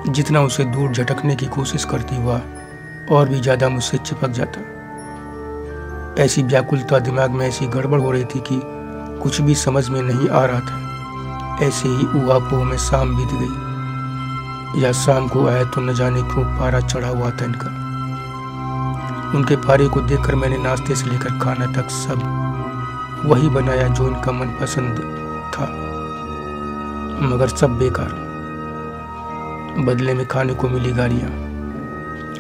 जितना उसे दूर झटकने की कोशिश करती हुआ और भी ज्यादा मुझसे चिपक जाता। ऐसी व्याकुलता, दिमाग में ऐसी गड़बड़ हो रही थी कि कुछ भी समझ में नहीं आ रहा था। ऐसे ही ऊहापोह में शाम बीत गई। या शाम को आया तो न जाने क्यों पारा चढ़ा हुआ था इनका। उनके पारे को देखकर मैंने नाश्ते से लेकर खाना तक सब वही बनाया जो इनका मनपसंद था, मगर सब बेकार। बदले में खाने को मिली गालियाँ,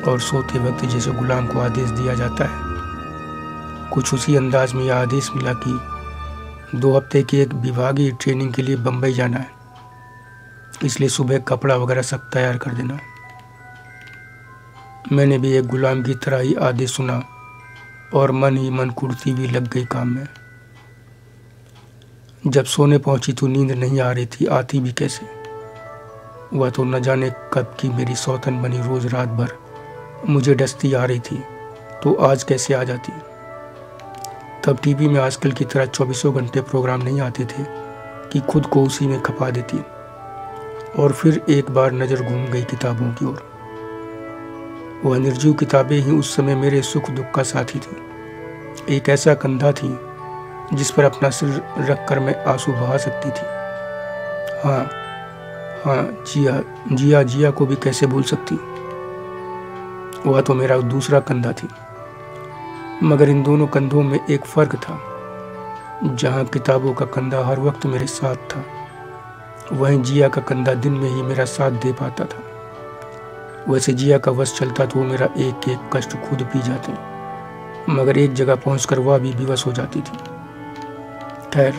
और सोते वक्त जैसे गुलाम को आदेश दिया जाता है, कुछ उसी अंदाज में यह आदेश मिला कि 2 हफ्ते की एक विभागीय ट्रेनिंग के लिए बम्बई जाना है, इसलिए सुबह कपड़ा वगैरह सब तैयार कर देना। मैंने भी एक गुलाम की तरह ही आदेश सुना और मन ही मन कुर्ती भी लग गई काम में। जब सोने पहुंची तो नींद नहीं आ रही थी, आती भी कैसे। वह तो न जाने कब की मेरी सौतन बनी रोज रात भर मुझे डसती आ रही थी, तो आज कैसे आ जाती। तब टीवी में आजकल की तरह 24 घंटे प्रोग्राम नहीं आते थे कि खुद को उसी में खपा देती। और फिर एक बार नज़र घूम गई किताबों की ओर। वह निर्जीव किताबें ही उस समय मेरे सुख दुख का साथी थी। एक ऐसा कंधा थी जिस पर अपना सिर रख कर मैं आंसू बहा सकती थी। हाँ, जिया को भी कैसे भूल सकती। वह तो मेरा दूसरा कंधा थी। मगर इन दोनों कंधों में एक फर्क था। जहाँ किताबों का कंधा हर वक्त मेरे साथ था, वहीं जिया का कंधा दिन में ही मेरा साथ दे पाता था। वैसे जिया का वश चलता तो वो मेरा एक एक कष्ट खुद पी जाते, मगर एक जगह पहुंचकर वह भी विवश हो जाती थी। खैर,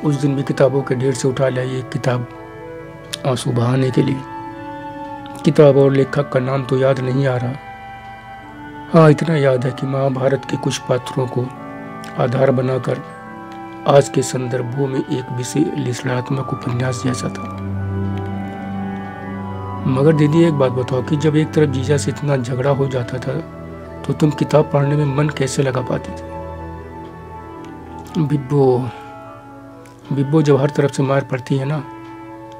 उस दिन भी किताबों के ढेर से उठा लिया एक किताब आंसू बहाने के लिए। किताब और लेखक का नाम तो याद नहीं आ रहा। हाँ, इतना याद है कि महाभारत के कुछ पात्रों को आधार बनाकर आज के संदर्भों में एक विश्लेषणात्मक उपन्यास जैसा था। मगर दीदी, एक बात बताओ कि जब एक तरफ जीजा से इतना झगड़ा हो जाता था तो तुम किताब पढ़ने में मन कैसे लगा पाती थी? बिब्बो, जब हर तरफ से मार पड़ती है ना,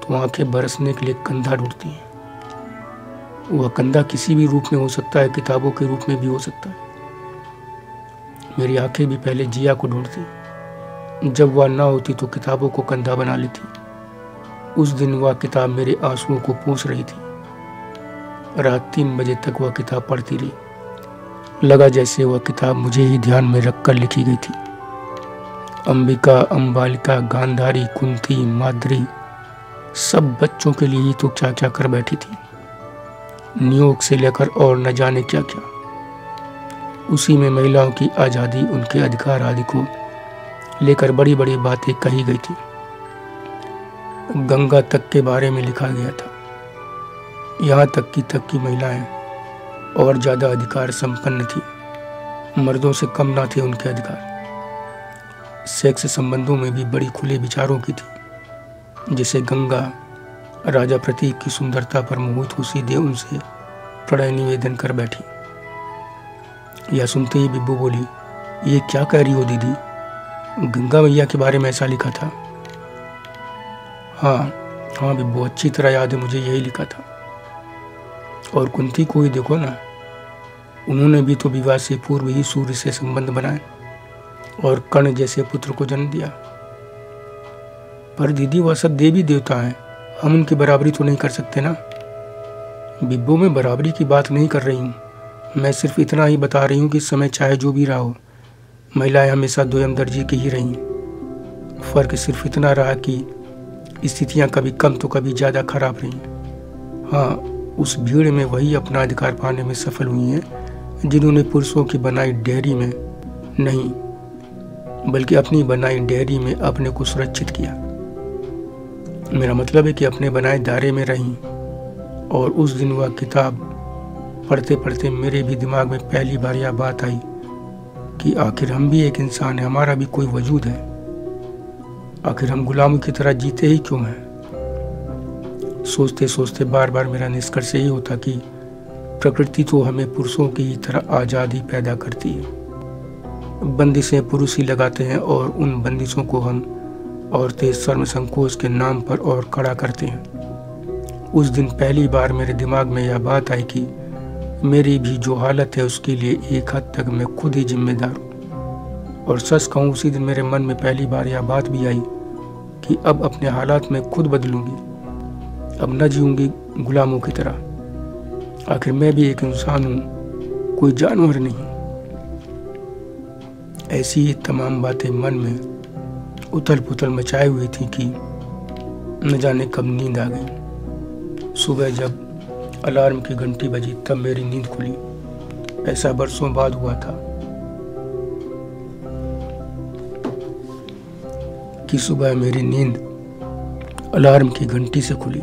तो आंखें बरसने के लिए कंधा ढूंढती हैं। वह कंधा किसी भी रूप में हो सकता है, किताबों के रूप में भी हो सकता है। मेरी आंखें भी पहले जिया को ढूंढती। जब वह ना होती तो किताबों को कंधा बना लेती। उस दिन वह किताब मेरे आंसुओं को पूछ रही थी। रात 3 बजे तक वह किताब पढ़ती रही। लगा जैसे वह किताब मुझे ही ध्यान में रखकर लिखी गई थी। अंबिका, अंबालिका, गांधारी, कुंती, माद्री सब बच्चों के लिए ही तो क्या क्या कर बैठी थी, नियोग से लेकर और न जाने क्या क्या। उसी में महिलाओं की आज़ादी, उनके अधिकार आदि को लेकर बड़ी बड़ी बातें कही गई थी। गंगा तक के बारे में लिखा गया था, यहाँ तक की महिलाएं और ज़्यादा अधिकार संपन्न थी, मर्दों से कम ना थे उनके अधिकार। सेक्स संबंधों में भी बड़ी खुले विचारों की थी। जैसे गंगा राजा प्रतीक की सुंदरता पर मोहित हो सीधे उनसे प्रणय निवेदन कर बैठी। यह सुनते ही बिब्बू बोली, ये क्या कह रही हो दीदी, गंगा मैया के बारे में ऐसा लिखा था? हाँ बिब्बू, अच्छी तरह याद है मुझे, यही लिखा था। और कुंती को ही देखो ना, उन्होंने भी तो विवाह से पूर्व ही सूर्य से संबंध बनाए और कर्ण जैसे पुत्र को जन्म दिया। पर दीदी, वह सब देवी देवता हैं, हम उनकी बराबरी तो नहीं कर सकते ना। बिब्बू, मैं बराबरी की बात नहीं कर रही हूँ, मैं सिर्फ इतना ही बता रही हूँ कि समय चाहे जो भी रहा हो, महिलाएं हमेशा दोयम दर्जे की ही रहीं। फर्क सिर्फ इतना रहा कि स्थितियाँ कभी कम तो कभी ज़्यादा खराब रही हैं। हाँ, उस भीड़ में वही अपना अधिकार पाने में सफल हुई हैं जिन्होंने पुरुषों की बनाई डेयरी में नहीं, बल्कि अपनी बनाई डेयरी में अपने को सुरक्षित किया। मेरा मतलब है कि अपने बनाए दायरे में रहीं। और उस दिन वह किताब पढ़ते पढ़ते मेरे भी दिमाग में पहली बार यह बात आई कि आखिर हम भी एक इंसान हैं, हमारा भी कोई वजूद है। आखिर हम गुलामों की तरह जीते ही क्यों हैं? सोचते सोचते बार बार मेरा निष्कर्ष यही होता कि प्रकृति तो हमें पुरुषों की ही तरह आज़ादी पैदा करती है। बंदिशें पुरुष ही लगाते हैं और उन बंदिशों को हम औरतें शर्म संकोच के नाम पर और कड़ा करते हैं। उस दिन पहली बार मेरे दिमाग में यह बात आई कि मेरी भी जो हालत है उसके लिए एक हद तक मैं खुद ही जिम्मेदार हूँ। और सच कहूँ, उसी दिन मेरे मन में पहली बार यह बात भी आई कि अब अपने हालात में खुद बदलूंगी, अब न जीऊंगी गुलामों की तरह। आखिर मैं भी एक इंसान हूँ, कोई जानवर नहीं। ऐसी ही तमाम बातें मन में उथल पुथल मचाए हुई थी कि न जाने कब नींद आ गई। सुबह जब अलार्म की घंटी बजी तब मेरी नींद खुली। ऐसा बरसों बाद हुआ था कि सुबह मेरी नींद अलार्म की घंटी से खुली।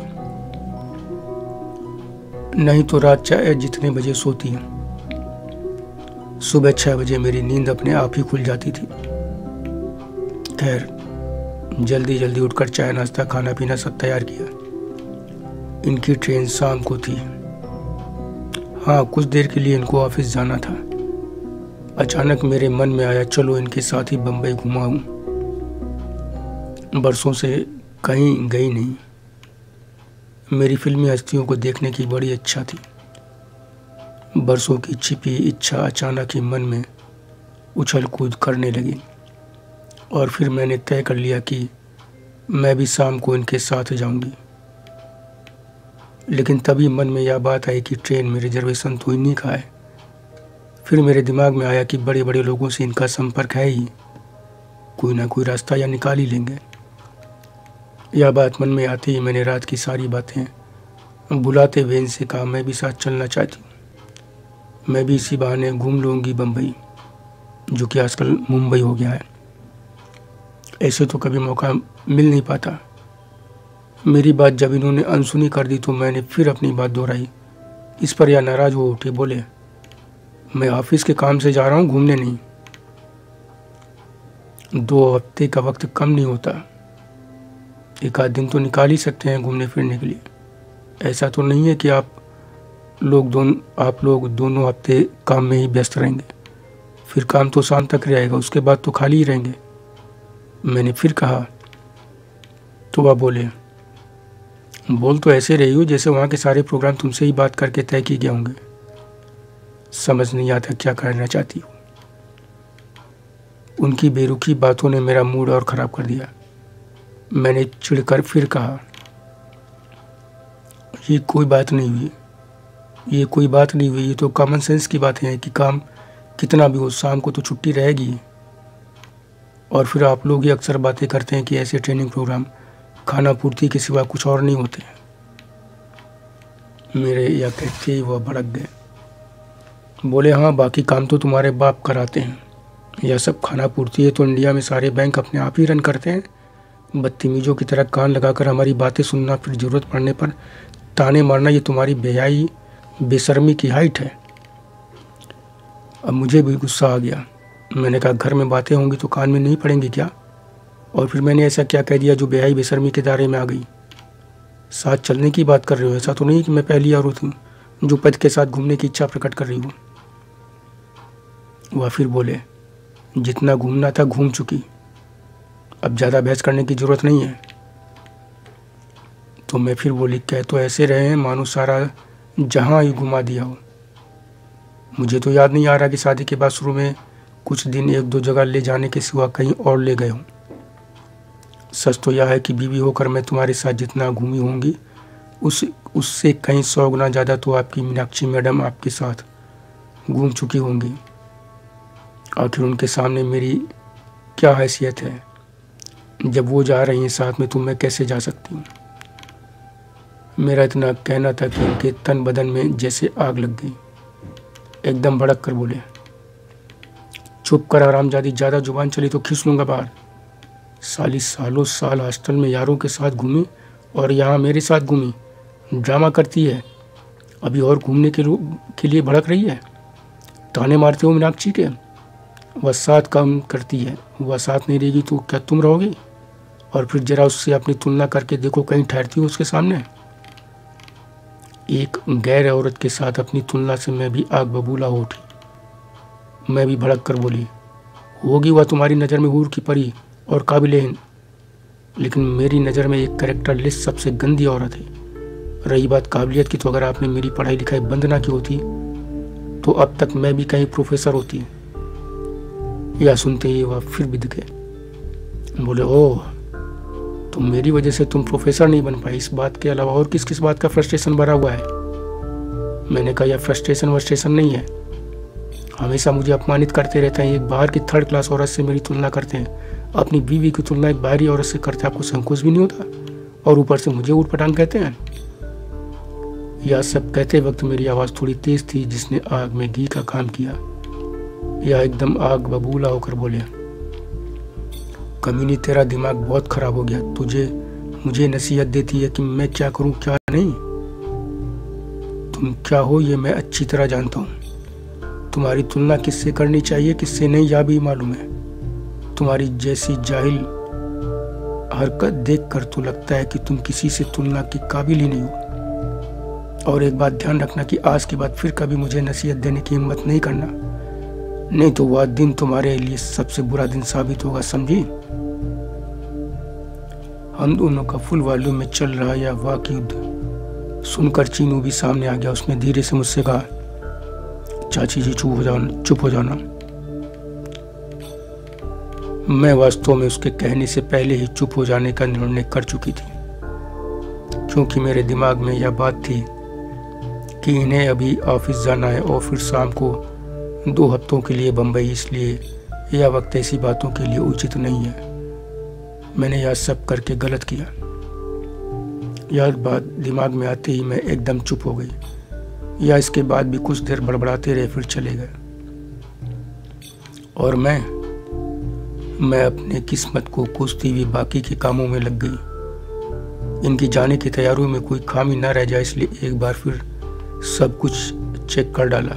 नहीं तो रात चाहे जितने बजे सोती हैं, सुबह 6 बजे मेरी नींद अपने आप ही खुल जाती थी। खैर, जल्दी जल्दी उठकर चाय नाश्ता खाना पीना सब तैयार किया। इनकी ट्रेन शाम को थी। हाँ, कुछ देर के लिए इनको ऑफिस जाना था। अचानक मेरे मन में आया, चलो इनके साथ ही बम्बई घुमाऊं। बरसों से कहीं गई नहीं। मेरी फिल्मी हस्तियों को देखने की बड़ी इच्छा थी। बरसों की छिपी इच्छा अचानक ही मन में उछल कूद करने लगी और फिर मैंने तय कर लिया कि मैं भी शाम को इनके साथ जाऊंगी। लेकिन तभी मन में यह बात आई कि ट्रेन में रिजर्वेशन तो इन्हीं का है। फिर मेरे दिमाग में आया कि बड़े बड़े लोगों से इनका संपर्क है ही, कोई ना कोई रास्ता या निकाल ही लेंगे। यह बात मन में आते ही मैंने रात की सारी बातें बुलाते हुए इनसे कहा, मैं भी साथ चलना चाहती हूँ। मैं भी इसी बहाने घूम लूँगी बम्बई, जो कि आजकल मुंबई हो गया है। ऐसे तो कभी मौका मिल नहीं पाता। मेरी बात जब इन्होंने अनसुनी कर दी तो मैंने फिर अपनी बात दोहराई। इस पर यह नाराज हो उठे, बोले, मैं ऑफिस के काम से जा रहा हूँ, घूमने नहीं। 2 हफ्ते का वक्त कम नहीं होता, एक आध दिन तो निकाल ही सकते हैं घूमने फिरने के लिए। ऐसा तो नहीं है कि आप लोग दोनों हफ्ते काम में ही व्यस्त रहेंगे, फिर काम तो शाम तक रहेगा, उसके बाद तो खाली ही रहेंगे। मैंने फिर कहा तो वह बोले, बोल तो ऐसे रही हो जैसे वहाँ के सारे प्रोग्राम तुमसे ही बात करके तय किए गए होंगे। समझ नहीं आता क्या करना चाहती हो। उनकी बेरुखी बातों ने मेरा मूड और ख़राब कर दिया। मैंने चिढ़कर फिर कहा, ये कोई बात नहीं हुई, ये तो कॉमन सेंस की बातें हैं कि काम कितना भी हो शाम को तो छुट्टी रहेगी। और फिर आप लोग ही अक्सर बातें करते हैं कि ऐसे ट्रेनिंग प्रोग्राम खाना पूर्ति के सिवा कुछ और नहीं होते। मेरे यह कहते ही वह भड़क गए। बोले, हाँ, बाकी काम तो तुम्हारे बाप कराते हैं। यह सब खाना पूर्ति है तो इंडिया में सारे बैंक अपने आप ही रन करते हैं। बदतमीजों की तरह कान लगाकर हमारी बातें सुनना, फिर ज़रूरत पड़ने पर ताने मारना, ये तुम्हारी बेहयाई बेशर्मी की हाइट है। अब मुझे भी गुस्सा आ गया। मैंने कहा, घर में बातें होंगी तो कान में नहीं पड़ेंगी क्या? और फिर मैंने ऐसा क्या कह दिया जो बेहयाई बेशर्मी के दायरे में आ गई? साथ चलने की बात कर रहे हो? ऐसा तो नहीं कि मैं पहली औरत हूँ जो पति के साथ घूमने की इच्छा प्रकट कर रही हूँ। वह फिर बोले, जितना घूमना था घूम चुकी, अब ज़्यादा बहस करने की ज़रूरत नहीं है। तो मैं फिर बोली, कह तो ऐसे रहे हैं मानो सारा जहाँ ही घुमा दिया हो। मुझे तो याद नहीं आ रहा कि शादी के बाद शुरू में कुछ दिन एक दो जगह ले जाने के सिवा कहीं और ले गए हों। सच तो यह है कि बीवी होकर मैं तुम्हारे साथ जितना घूमी होंगी उससे कहीं 100 गुना ज़्यादा तो आपकी मीनाक्षी मैडम आपके साथ घूम चुकी होंगी। आखिर उनके सामने मेरी क्या हैसियत है? जब वो जा रही हैं साथ में तो मैं कैसे जा सकती हूँ? मेरा इतना कहना था कि उनके तन बदन में जैसे आग लग गई। एकदम भड़क कर बोले, चुप कर हरामजादी, ज़्यादा जुबान चली तो खींच लूँगा बाहर। साली सालों साल हॉस्टल में यारों के साथ घूमी और यहाँ मेरे साथ घूमी। ड्रामा करती है, अभी और घूमने के लिए भड़क रही है। ताने मारते हो मीनाक्षी के। वह साथ काम करती है, वह साथ नहीं रहेगी तो क्या तुम रहोगे? और फिर जरा उससे अपनी तुलना करके देखो, कहीं ठहरती हो उसके सामने? एक गैर औरत के साथ अपनी तुलना से मैं भी आग बबूला हो उठी। मैं भी भड़क कर बोली, होगी वह तुम्हारी नज़र में हूर की परी और काबिल-ए-हिंद, लेकिन मेरी नज़र में एक कैरेक्टर लिस्ट सबसे गंदी औरत है। रही बात काबिलियत की, तो अगर आपने मेरी पढ़ाई लिखाई बंद ना की होती तो अब तक मैं भी कहीं प्रोफेसर होती। यह सुनते ही वह फिर बिद गए। बोले, ओह, तो मेरी वजह से तुम प्रोफेसर नहीं बन पाई। इस बात के अलावा और किस किस बात का फ्रस्ट्रेशन भरा हुआ है? मैंने कहा, यह फ्रस्ट्रेशन वर्स्ट्रेशन नहीं है। हमेशा मुझे अपमानित करते रहते हैं। एक बाहर की 3rd क्लास औरत से मेरी तुलना करते हैं। अपनी बीवी की तुलना एक बाहरी औरत से करते हैं। आपको संकोच भी नहीं होता? और ऊपर से मुझे ऊटपटांग कहते हैं। यह सब कहते वक्त मेरी आवाज़ थोड़ी तेज थी, जिसने आग में घी का काम किया। यह एकदम आग बबूला होकर बोले, कमीनी, तेरा दिमाग बहुत खराब हो गया। मुझे नसीहत देती है कि मैं क्या करूं क्या नहीं। तुम क्या हो ये मैं अच्छी तरह जानता हूं। तुम्हारी तुलना किससे करनी चाहिए किससे नहीं, यह भी मालूम है। तुम्हारी जैसी जाहिल हरकत देखकर तो लगता है कि तुम किसी से तुलना के काबिल ही नहीं हो। और एक बात ध्यान रखना कि आज के बाद फिर कभी मुझे नसीहत देने की हिम्मत नहीं करना, नहीं तो वह दिन तुम्हारे लिए सबसे बुरा दिन साबित होगा, समझी? हम दोनों का फुल वॉल्यूम में चल रहा यह वाक युद्ध सुनकर चीनू भी सामने आ गया। उसने धीरे से मुझसे कहा, चाची जी चुप हो जाना। मैं वास्तव में उसके कहने से पहले ही चुप हो जाने का निर्णय कर चुकी थी, क्योंकि मेरे दिमाग में यह बात थी कि इन्हें अभी ऑफिस जाना है और फिर शाम को 2 हफ्तों के लिए बम्बई, इसलिए यह वक्त ऐसी बातों के लिए उचित नहीं है। मैंने यह सब करके गलत किया। यह बात दिमाग में आते ही मैं एकदम चुप हो गई। या इसके बाद भी कुछ देर बड़बड़ाते रहे, फिर चले गए। और मैं अपने किस्मत को कोसती हुई बाकी के कामों में लग गई। इनकी जाने की तैयारियों में कोई खामी न रह जाए, इसलिए एक बार फिर सब कुछ चेक कर डाला।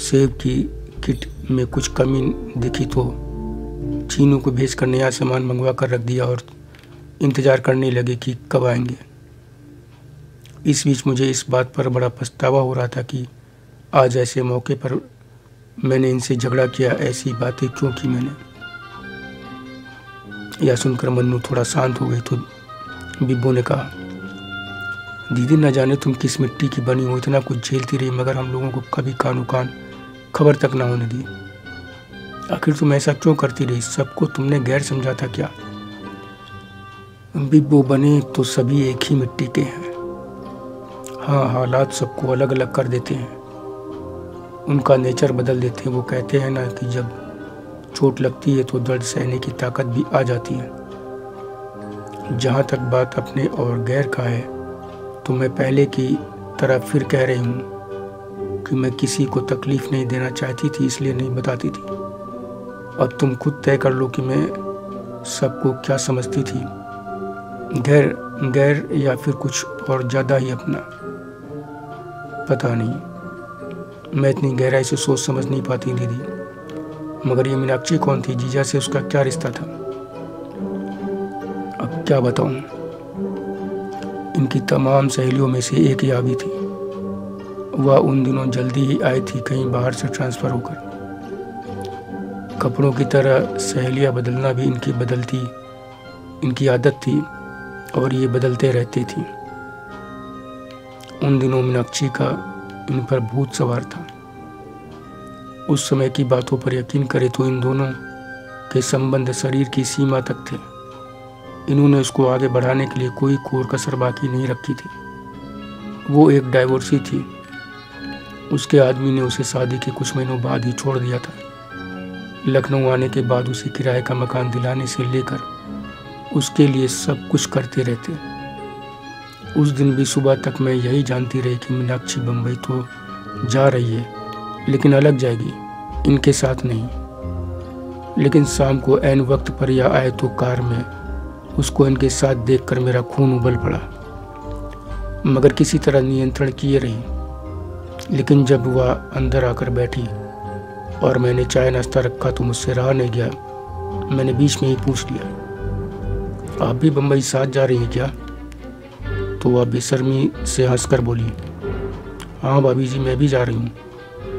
सेब की किट में कुछ कमी दिखी तो चीनू को भेजकर नया सामान मंगवा कर रख दिया और इंतज़ार करने लगे कि कब आएंगे। इस बीच मुझे इस बात पर बड़ा पछतावा हो रहा था कि आज ऐसे मौके पर मैंने इनसे झगड़ा किया। ऐसी बातें क्यों की मैंने? यह सुनकर मन्नू थोड़ा शांत हो गई तो बिब्बो ने कहा, दीदी, न जाने तुम किस मिट्टी की बनी हो, इतना कुछ झेलती रही मगर हम लोगों को कभी कानो कान खबर तक ना होने दी। आखिर तुम ऐसा क्यों करती रही? सबको तुमने गैर समझा था क्या? बिब्बो, बने तो सभी एक ही मिट्टी के हैं। हाँ, हालात सबको अलग अलग कर देते हैं, उनका नेचर बदल देते हैं। वो कहते हैं ना कि जब चोट लगती है तो दर्द सहने की ताकत भी आ जाती है। जहाँ तक बात अपने और गैर का है तो मैं पहले की तरह फिर कह रही हूँ कि मैं किसी को तकलीफ़ नहीं देना चाहती थी, इसलिए नहीं बताती थी। अब तुम खुद तय कर लो कि मैं सबको क्या समझती थी, गैर या फिर कुछ और ज़्यादा ही अपना। पता नहीं, मैं इतनी गहराई से सोच समझ नहीं पाती दीदी। मगर ये मीनाक्षी कौन थी? जीजा से उसका क्या रिश्ता था? अब क्या बताऊं, इनकी तमाम सहेलियों में से एक ही आवी थी। वह उन दिनों जल्दी ही आई थी कहीं बाहर से ट्रांसफ़र होकर। कपड़ों की तरह सहेलियाँ बदलना भी इनकी आदत थी और ये बदलते रहती थी। उन दिनों मीनाक्षी का इन पर भूत सवार था। उस समय की बातों पर यकीन करे तो इन दोनों के संबंध शरीर की सीमा तक थे। इन्होंने उसको आगे बढ़ाने के लिए कोई कोर कसर बाकी नहीं रखी थी। वो एक डाइवोर्सी थी। उसके आदमी ने उसे शादी के कुछ महीनों बाद ही छोड़ दिया था। लखनऊ आने के बाद उसे किराए का मकान दिलाने से लेकर उसके लिए सब कुछ करते रहते। उस दिन भी सुबह तक मैं यही जानती रही कि मीनाक्षी बम्बई तो जा रही है, लेकिन अलग जाएगी, इनके साथ नहीं। लेकिन शाम को ऐन वक्त पर यह आए तो कार में उसको इनके साथ देखकर मेरा खून उबल पड़ा, मगर किसी तरह नियंत्रण किए रही। लेकिन जब वह अंदर आकर बैठी और मैंने चाय नाश्ता रखा तो मुझसे रहा नहीं गया। मैंने बीच में ही पूछ लिया, आप भी बम्बई साथ जा रही हैं क्या? तो वह बेशर्मी से हंसकर बोली, हाँ भाभी जी, मैं भी जा रही हूँ।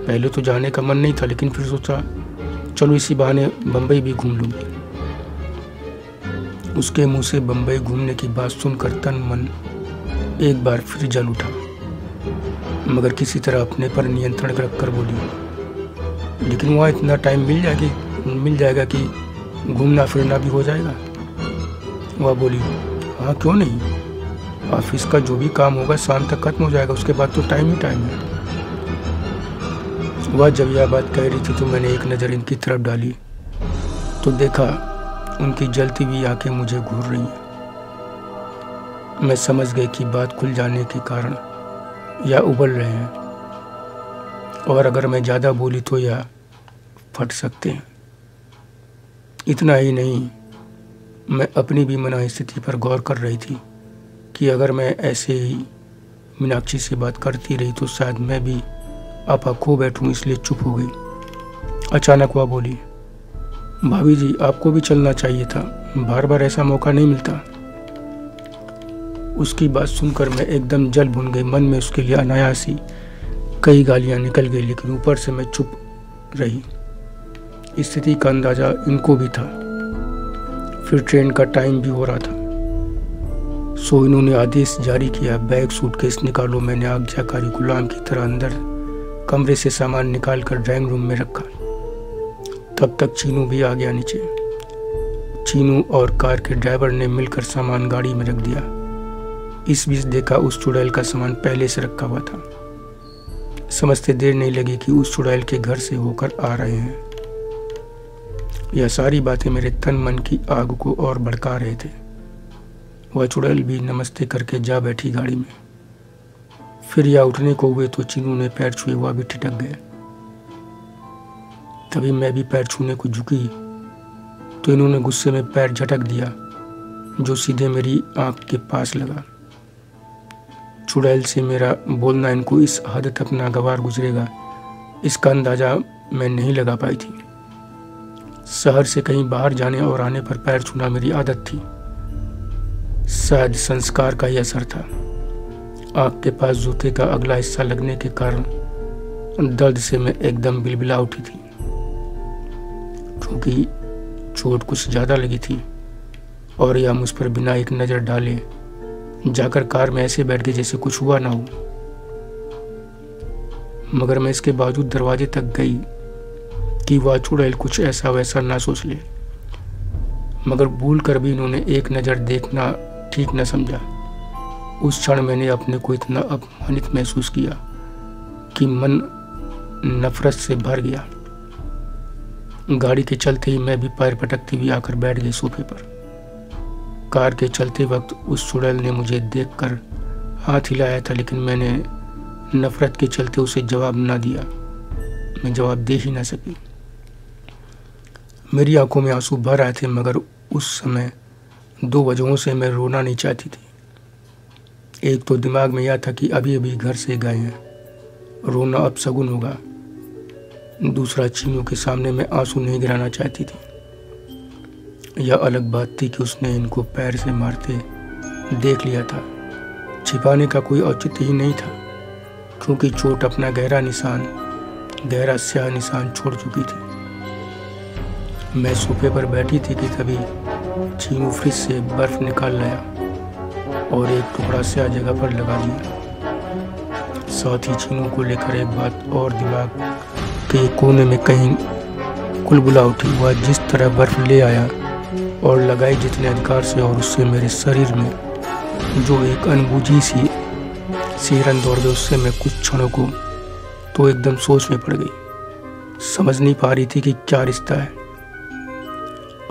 पहले तो जाने का मन नहीं था, लेकिन फिर सोचा चलो इसी बहाने बम्बई भी घूम लूँगी। उसके मुंह से बम्बई घूमने की बात सुनकर तन मन एक बार फिर जल उठा, मगर किसी तरह अपने पर नियंत्रण रखकर बोली, लेकिन वहाँ इतना टाइम मिल जाएगा कि घूमना फिरना भी हो जाएगा। वह बोली, हाँ क्यों नहीं, ऑफिस का जो भी काम होगा शाम तक खत्म हो जाएगा, उसके बाद तो टाइम ही टाइम है। वह जब यह बात कह रही थी तो मैंने एक नज़र इनकी तरफ डाली तो देखा उनकी जलती हुई आंखें मुझे घूर रही हैं। मैं समझ गई कि बात खुल जाने के कारण यह उबल रहे हैं और अगर मैं ज़्यादा बोली तो यह फट सकते हैं। इतना ही नहीं, मैं अपनी भी मनःस्थिति पर गौर कर रही थी कि अगर मैं ऐसे ही मीनाक्षी से बात करती रही तो शायद मैं भी आपा खो बैठूं, इसलिए चुप हो गई। अचानक वह बोली, भाभी जी आपको भी चलना चाहिए था, बार बार ऐसा मौका नहीं मिलता। उसकी बात सुनकर मैं एकदम जल भुन गई। मन में उसके लिए अनायास ही कई गालियां निकल गई, लेकिन ऊपर से मैं चुप रही। स्थिति का अंदाजा इनको भी था। फिर ट्रेन का टाइम भी हो रहा था, सो इन्होंने आदेश जारी किया, बैग सूटकेस निकालो। मैंने आज्ञाकारी गुलाम की तरह अंदर कमरे से सामान निकाल कर ड्राइंग रूम में रखा। तब तक चीनू भी आ गया नीचे। चीनू और कार के ड्राइवर ने मिलकर सामान गाड़ी में रख दिया। इस बीच देखा उस चुड़ैल का सामान पहले से रखा हुआ था। समझते देर नहीं लगी कि उस चुड़ैल के घर से होकर आ रहे हैं। यह सारी बातें मेरे तन मन की आग को और भड़का रहे थे। वह चुड़ैल भी नमस्ते करके जा बैठी गाड़ी में। फिर यह उठने को हुए तो चीनू ने पैर छुए, वह भी ठिठक गया। तभी मैं भी पैर छूने को झुकी तो इन्होंने गुस्से में पैर झटक दिया, जो सीधे मेरी आंख के पास लगा। चुड़ैल से मेरा बोलना इनको इस हद तक नागवार गुजरेगा, इसका अंदाजा मैं नहीं लगा पाई थी। शहर से कहीं बाहर जाने और आने पर पैर छूना मेरी आदत थी। शायद संस्कार का ही असर था। आंख के पास जूते का अगला हिस्सा लगने के कारण दर्द से मैं एकदम बिलबिला उठी थी, क्योंकि चोट कुछ ज़्यादा लगी थी। और यह मुझ पर बिना एक नज़र डाले जाकर कार में ऐसे बैठ गई जैसे कुछ हुआ ना हो। मगर मैं इसके बावजूद दरवाजे तक गई कि वह चुड़ैल कुछ ऐसा वैसा ना सोच ले। मगर भूल कर भी इन्होंने एक नज़र देखना ठीक न समझा। उस क्षण मैंने अपने को इतना अपमानित महसूस किया कि मन नफरत से भर गया। गाड़ी के चलते ही मैं भी पैर पटकती हुई आकर बैठ गई सोफे पर। कार के चलते वक्त उस चुड़ैल ने मुझे देखकर हाथ हिलाया था, लेकिन मैंने नफरत के चलते उसे जवाब ना दिया। मैं जवाब दे ही ना सकी। मेरी आंखों में आंसू भर आए थे, मगर उस समय 2 वजहों से मैं रोना नहीं चाहती थी। एक तो दिमाग में यह था कि अभी अभी घर से गए हैं, रोना अपशगुन होगा। दूसरा, चीनू के सामने मैं आंसू नहीं गिराना चाहती थी। यह अलग बात थी कि उसने इनको पैर से मारते देख लिया था। छिपाने का कोई औचित्य ही नहीं था, क्योंकि चोट अपना गहरा स्याह निशान छोड़ चुकी थी। मैं सोफे पर बैठी थी कि तभी चीनू फ्रिज से बर्फ निकाल लाया और एक टुकड़ा स्याह जगह पर लगा दिया। साथ ही चीनू को लेकर एक बात और दिमाग के कोने में कहीं कुलबुला उठी। वह जिस तरह बर्फ ले आया और लगाई जितने अधिकार से, और उससे मेरे शरीर में जो एक अनबूझी सी सिहरन दौड़ गई, उससे मैं कुछ क्षणों को तो एकदम सोच में पड़ गई। समझ नहीं पा रही थी कि क्या रिश्ता है।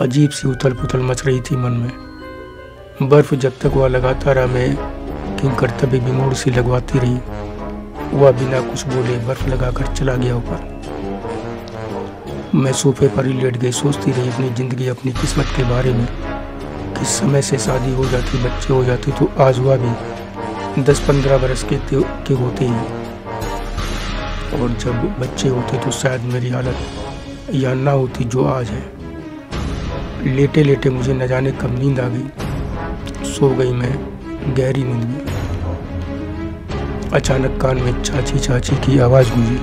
अजीब सी उथल पुथल मच रही थी मन में। बर्फ जब तक वह लगाता रहा, मैं किंकर तभी भी मोड़ सी लगवाती रही। वह बिना कुछ बोले बर्फ लगाकर चला गया ऊपर। मैं सोफे पर ही लेट गई, सोचती रही अपनी जिंदगी, अपनी किस्मत के बारे में। कि समय से शादी हो जाती, बच्चे हो जाते, तो आज हुआ भी 10-15 बरस के होते ही, और जब बच्चे होते तो शायद मेरी हालत यह ना होती जो आज है। लेटे लेटे मुझे न जाने कब नींद आ गई। सो गई मैं गहरी नींद में। अचानक कान में चाची चाची की आवाज़ गूंजी।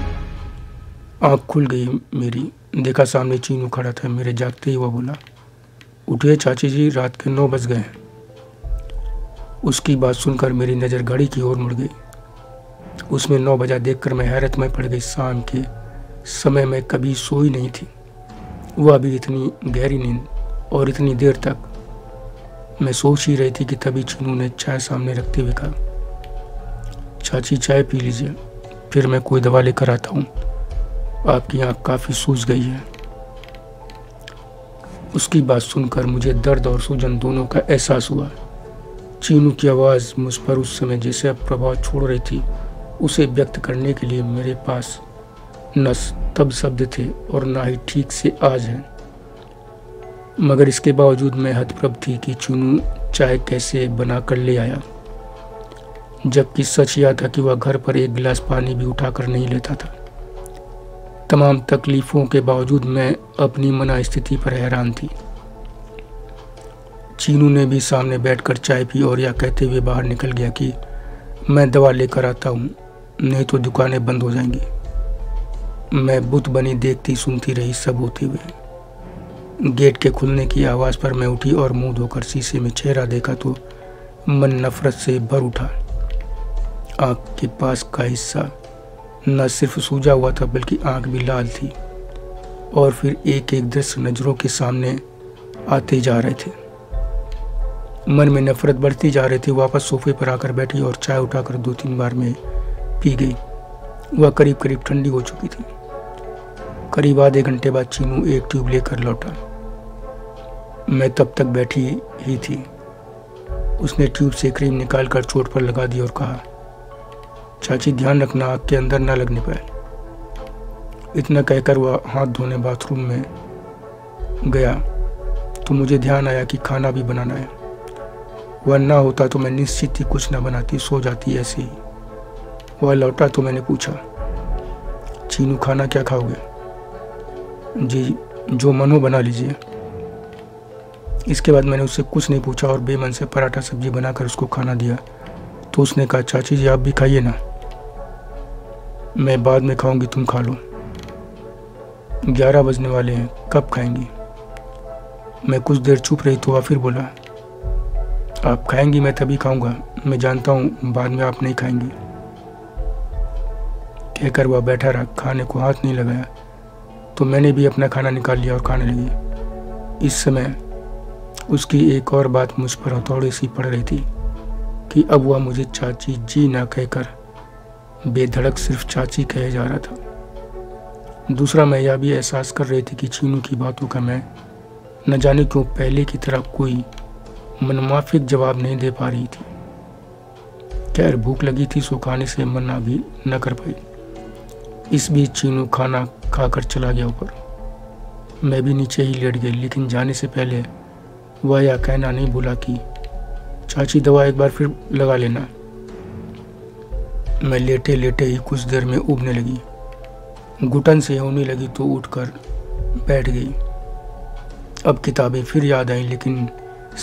आँख खुल गई मेरी। देखा सामने चीनू खड़ा था। मेरे जागते ही वह बोला, उठिए चाची जी, रात के 9 बज गए हैं। उसकी बात सुनकर मेरी नज़र घड़ी की ओर मुड़ गई। उसमें 9 बजा देखकर मैं हैरत में पड़ गई। शाम के समय में कभी सोई नहीं थी, वह भी इतनी गहरी नींद और इतनी देर तक। मैं सोच ही रही थी कि तभी चीनू ने चाय सामने रखते हुए कहा, चाची चाय पी लीजिए, फिर मैं कोई दवा लेकर आता हूँ। आपकी आँख काफ़ी सूज गई है। उसकी बात सुनकर मुझे दर्द और सूजन दोनों का एहसास हुआ। चीनू की आवाज़ मुझ पर उस समय जैसे अब प्रभाव छोड़ रही थी। उसे व्यक्त करने के लिए मेरे पास न तब शब्द थे और ना ही ठीक से आज है। मगर इसके बावजूद मैं हतप्रभ थी कि चीनू चाय कैसे बना कर ले आया, जबकि सच यह था कि वह घर पर एक गिलास पानी भी उठाकर नहीं लेता था। तमाम तकलीफ़ों के बावजूद मैं अपनी मना स्थिति पर हैरान थी। चीनू ने भी सामने बैठकर चाय पी और यह कहते हुए बाहर निकल गया कि मैं दवा लेकर आता हूँ, नहीं तो दुकानें बंद हो जाएंगी। मैं बुत बनी देखती सुनती रही सब होते हुए। गेट के खुलने की आवाज़ पर मैं उठी और मुंह धोकर शीशे में चेहरा देखा तो मन नफरत से भर उठा। आँख के पास का हिस्सा न सिर्फ सूजा हुआ था बल्कि आँख भी लाल थी, और फिर एक एक दृश्य नज़रों के सामने आते जा रहे थे। मन में नफरत बढ़ती जा रही थी। वापस सोफे पर आकर बैठी और चाय उठाकर 2-3 बार में पी गई। वह करीब करीब ठंडी हो चुकी थी। करीब आधे घंटे बाद चीनू एक ट्यूब लेकर लौटा। मैं तब तक बैठी ही थी। उसने ट्यूब से क्रीम निकालकर चोट पर लगा दी और कहा, चाची ध्यान रखना आग के अंदर ना लगने पाए। इतना कहकर वह हाथ धोने बाथरूम में गया तो मुझे ध्यान आया कि खाना भी बनाना है। वह ना होता तो मैं निश्चित ही कुछ ना बनाती, सो जाती ऐसे ही। वह लौटा तो मैंने पूछा, चीनू खाना क्या खाओगे? जी जो मन हो बना लीजिए। इसके बाद मैंने उससे कुछ नहीं पूछा और बेमन से पराठा सब्जी बनाकर उसको खाना दिया तो उसने कहा, चाची जी आप भी खाइए ना, मैं बाद में खाऊंगी, तुम खा लो। 11 बजने वाले हैं, कब खाएंगी? मैं कुछ देर चुप रही तो वह फिर बोला, आप खाएंगी मैं तभी खाऊंगा, मैं जानता हूँ बाद में आप नहीं खाएंगी। कहकर वह बैठा रहा, खाने को हाथ नहीं लगाया। तो मैंने भी अपना खाना निकाल लिया और खाने लगी। इस समय उसकी एक और बात मुझ पर हथौड़े सी पड़ रही थी कि अब वह मुझे चाची जी ना कहकर बेधड़क सिर्फ चाची कहे जा रहा था। दूसरा, मैं यह भी एहसास कर रही थी कि चीनू की बातों का मैं न जाने क्यों पहले की तरह कोई मनमाफिक जवाब नहीं दे पा रही थी। खैर भूख लगी थी, सो खाने से मना भी न कर पाई। इस बीच चीनू खाना खाकर चला गया ऊपर। मैं भी नीचे ही लेट गई, लेकिन जाने से पहले वह यह कहना नहीं भूला कि चाची दवा एक बार फिर लगा लेना। मैं लेटे लेटे ही कुछ देर में उबने लगी, घुटन से होने लगी तो उठकर बैठ गई। अब किताबें फिर याद आई, लेकिन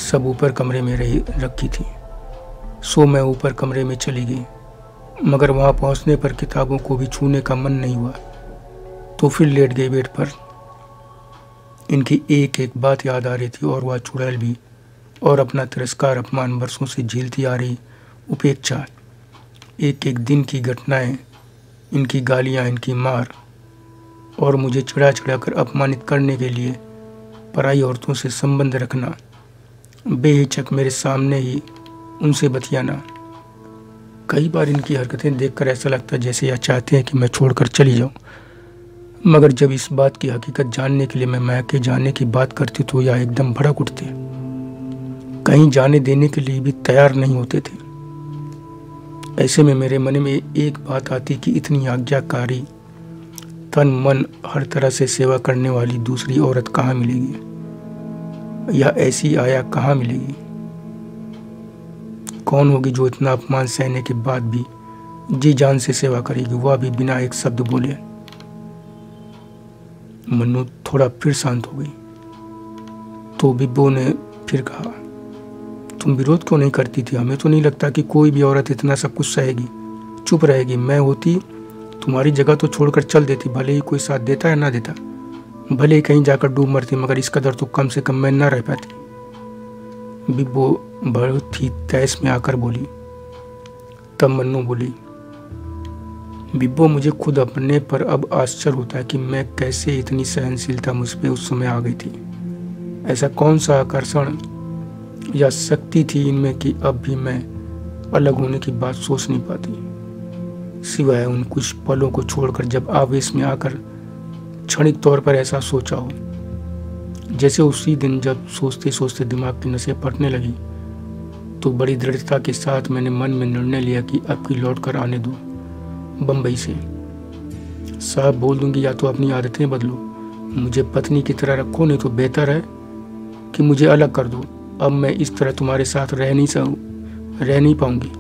सब ऊपर कमरे में रखी थी। सो मैं ऊपर कमरे में चली गई, मगर वहाँ पहुँचने पर किताबों को भी छूने का मन नहीं हुआ, तो फिर लेट गई बेड पर। इनकी एक एक बात याद आ रही थी, और वह चुड़ैल भी, और अपना तिरस्कार, अपमान, वर्षों से झेलती आ रही उपेक्षा, एक एक दिन की घटनाएं, इनकी गालियां, इनकी मार, और मुझे चिढ़ा चिढ़ा कर अपमानित करने के लिए पराई औरतों से संबंध रखना, बेहिचक मेरे सामने ही उनसे बतियाना। कई बार इनकी हरकतें देखकर ऐसा लगता जैसे यह चाहते हैं कि मैं छोड़कर चली जाऊं, मगर जब इस बात की हकीकत जानने के लिए मैं मैके जाने की बात करती तो यह एकदम भड़क उठते, कहीं जाने देने के लिए भी तैयार नहीं होते थे। ऐसे में मेरे मन में एक बात आती कि इतनी आज्ञाकारी, तन मन हर तरह से सेवा करने वाली दूसरी औरत कहाँ मिलेगी, या ऐसी आया कहाँ मिलेगी? कौन होगी जो इतना अपमान सहने के बाद भी जी जान से सेवा करेगी, वह भी बिना एक शब्द बोले। मन्नू थोड़ा फिर शांत हो गई, तो बिब्बो ने फिर कहा, तुम विरोध क्यों नहीं करती थी? हमें तो नहीं लगता कि कोई भी औरत इतना सब कुछ सहेगी, चुप रहेगी। मैं होती तुम्हारी जगह तो छोड़कर चल देती, भले ही कोई साथ देता या ना देता, भले ही कहीं जाकर डूब मरती, मगर इस कदर तो कम से कम मैं ना रह पाती। बिब्बो बहुत ही तैस में आकर बोली। तब मन्नू बोली, बिब्बो मुझे खुद अपने पर अब आश्चर्य होता है कि मैं कैसे इतनी सहनशीलता मुझ पर उस समय आ गई थी। ऐसा कौन सा आकर्षण या शक्ति थी इनमें कि अब भी मैं अलग होने की बात सोच नहीं पाती, सिवाय उन कुछ पलों को छोड़कर जब आवेश में आकर क्षणिक तौर पर ऐसा सोचा हो। जैसे उसी दिन जब सोचते सोचते दिमाग की नसें फटने लगी, तो बड़ी दृढ़ता के साथ मैंने मन में निर्णय लिया कि अब की लौट कर आने दो बम्बई से। साहब बोल दूंगी, या तो अपनी आदतें बदलो, मुझे पत्नी की तरह रखो, नहीं तो बेहतर है कि मुझे अलग कर दो। अब मैं इस तरह तुम्हारे साथ रह नहीं पाऊंगी।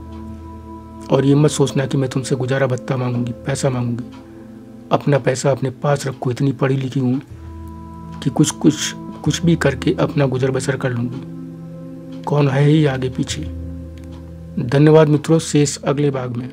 और ये मत सोचना कि मैं तुमसे गुजारा भत्ता मांगूंगी, पैसा मांगूंगी। अपना पैसा अपने पास रखो, इतनी पढ़ी लिखी हूँ कि कुछ भी करके अपना गुजर बसर कर लूंगी। कौन है ही आगे पीछे। धन्यवाद मित्रों, शेष अगले भाग में।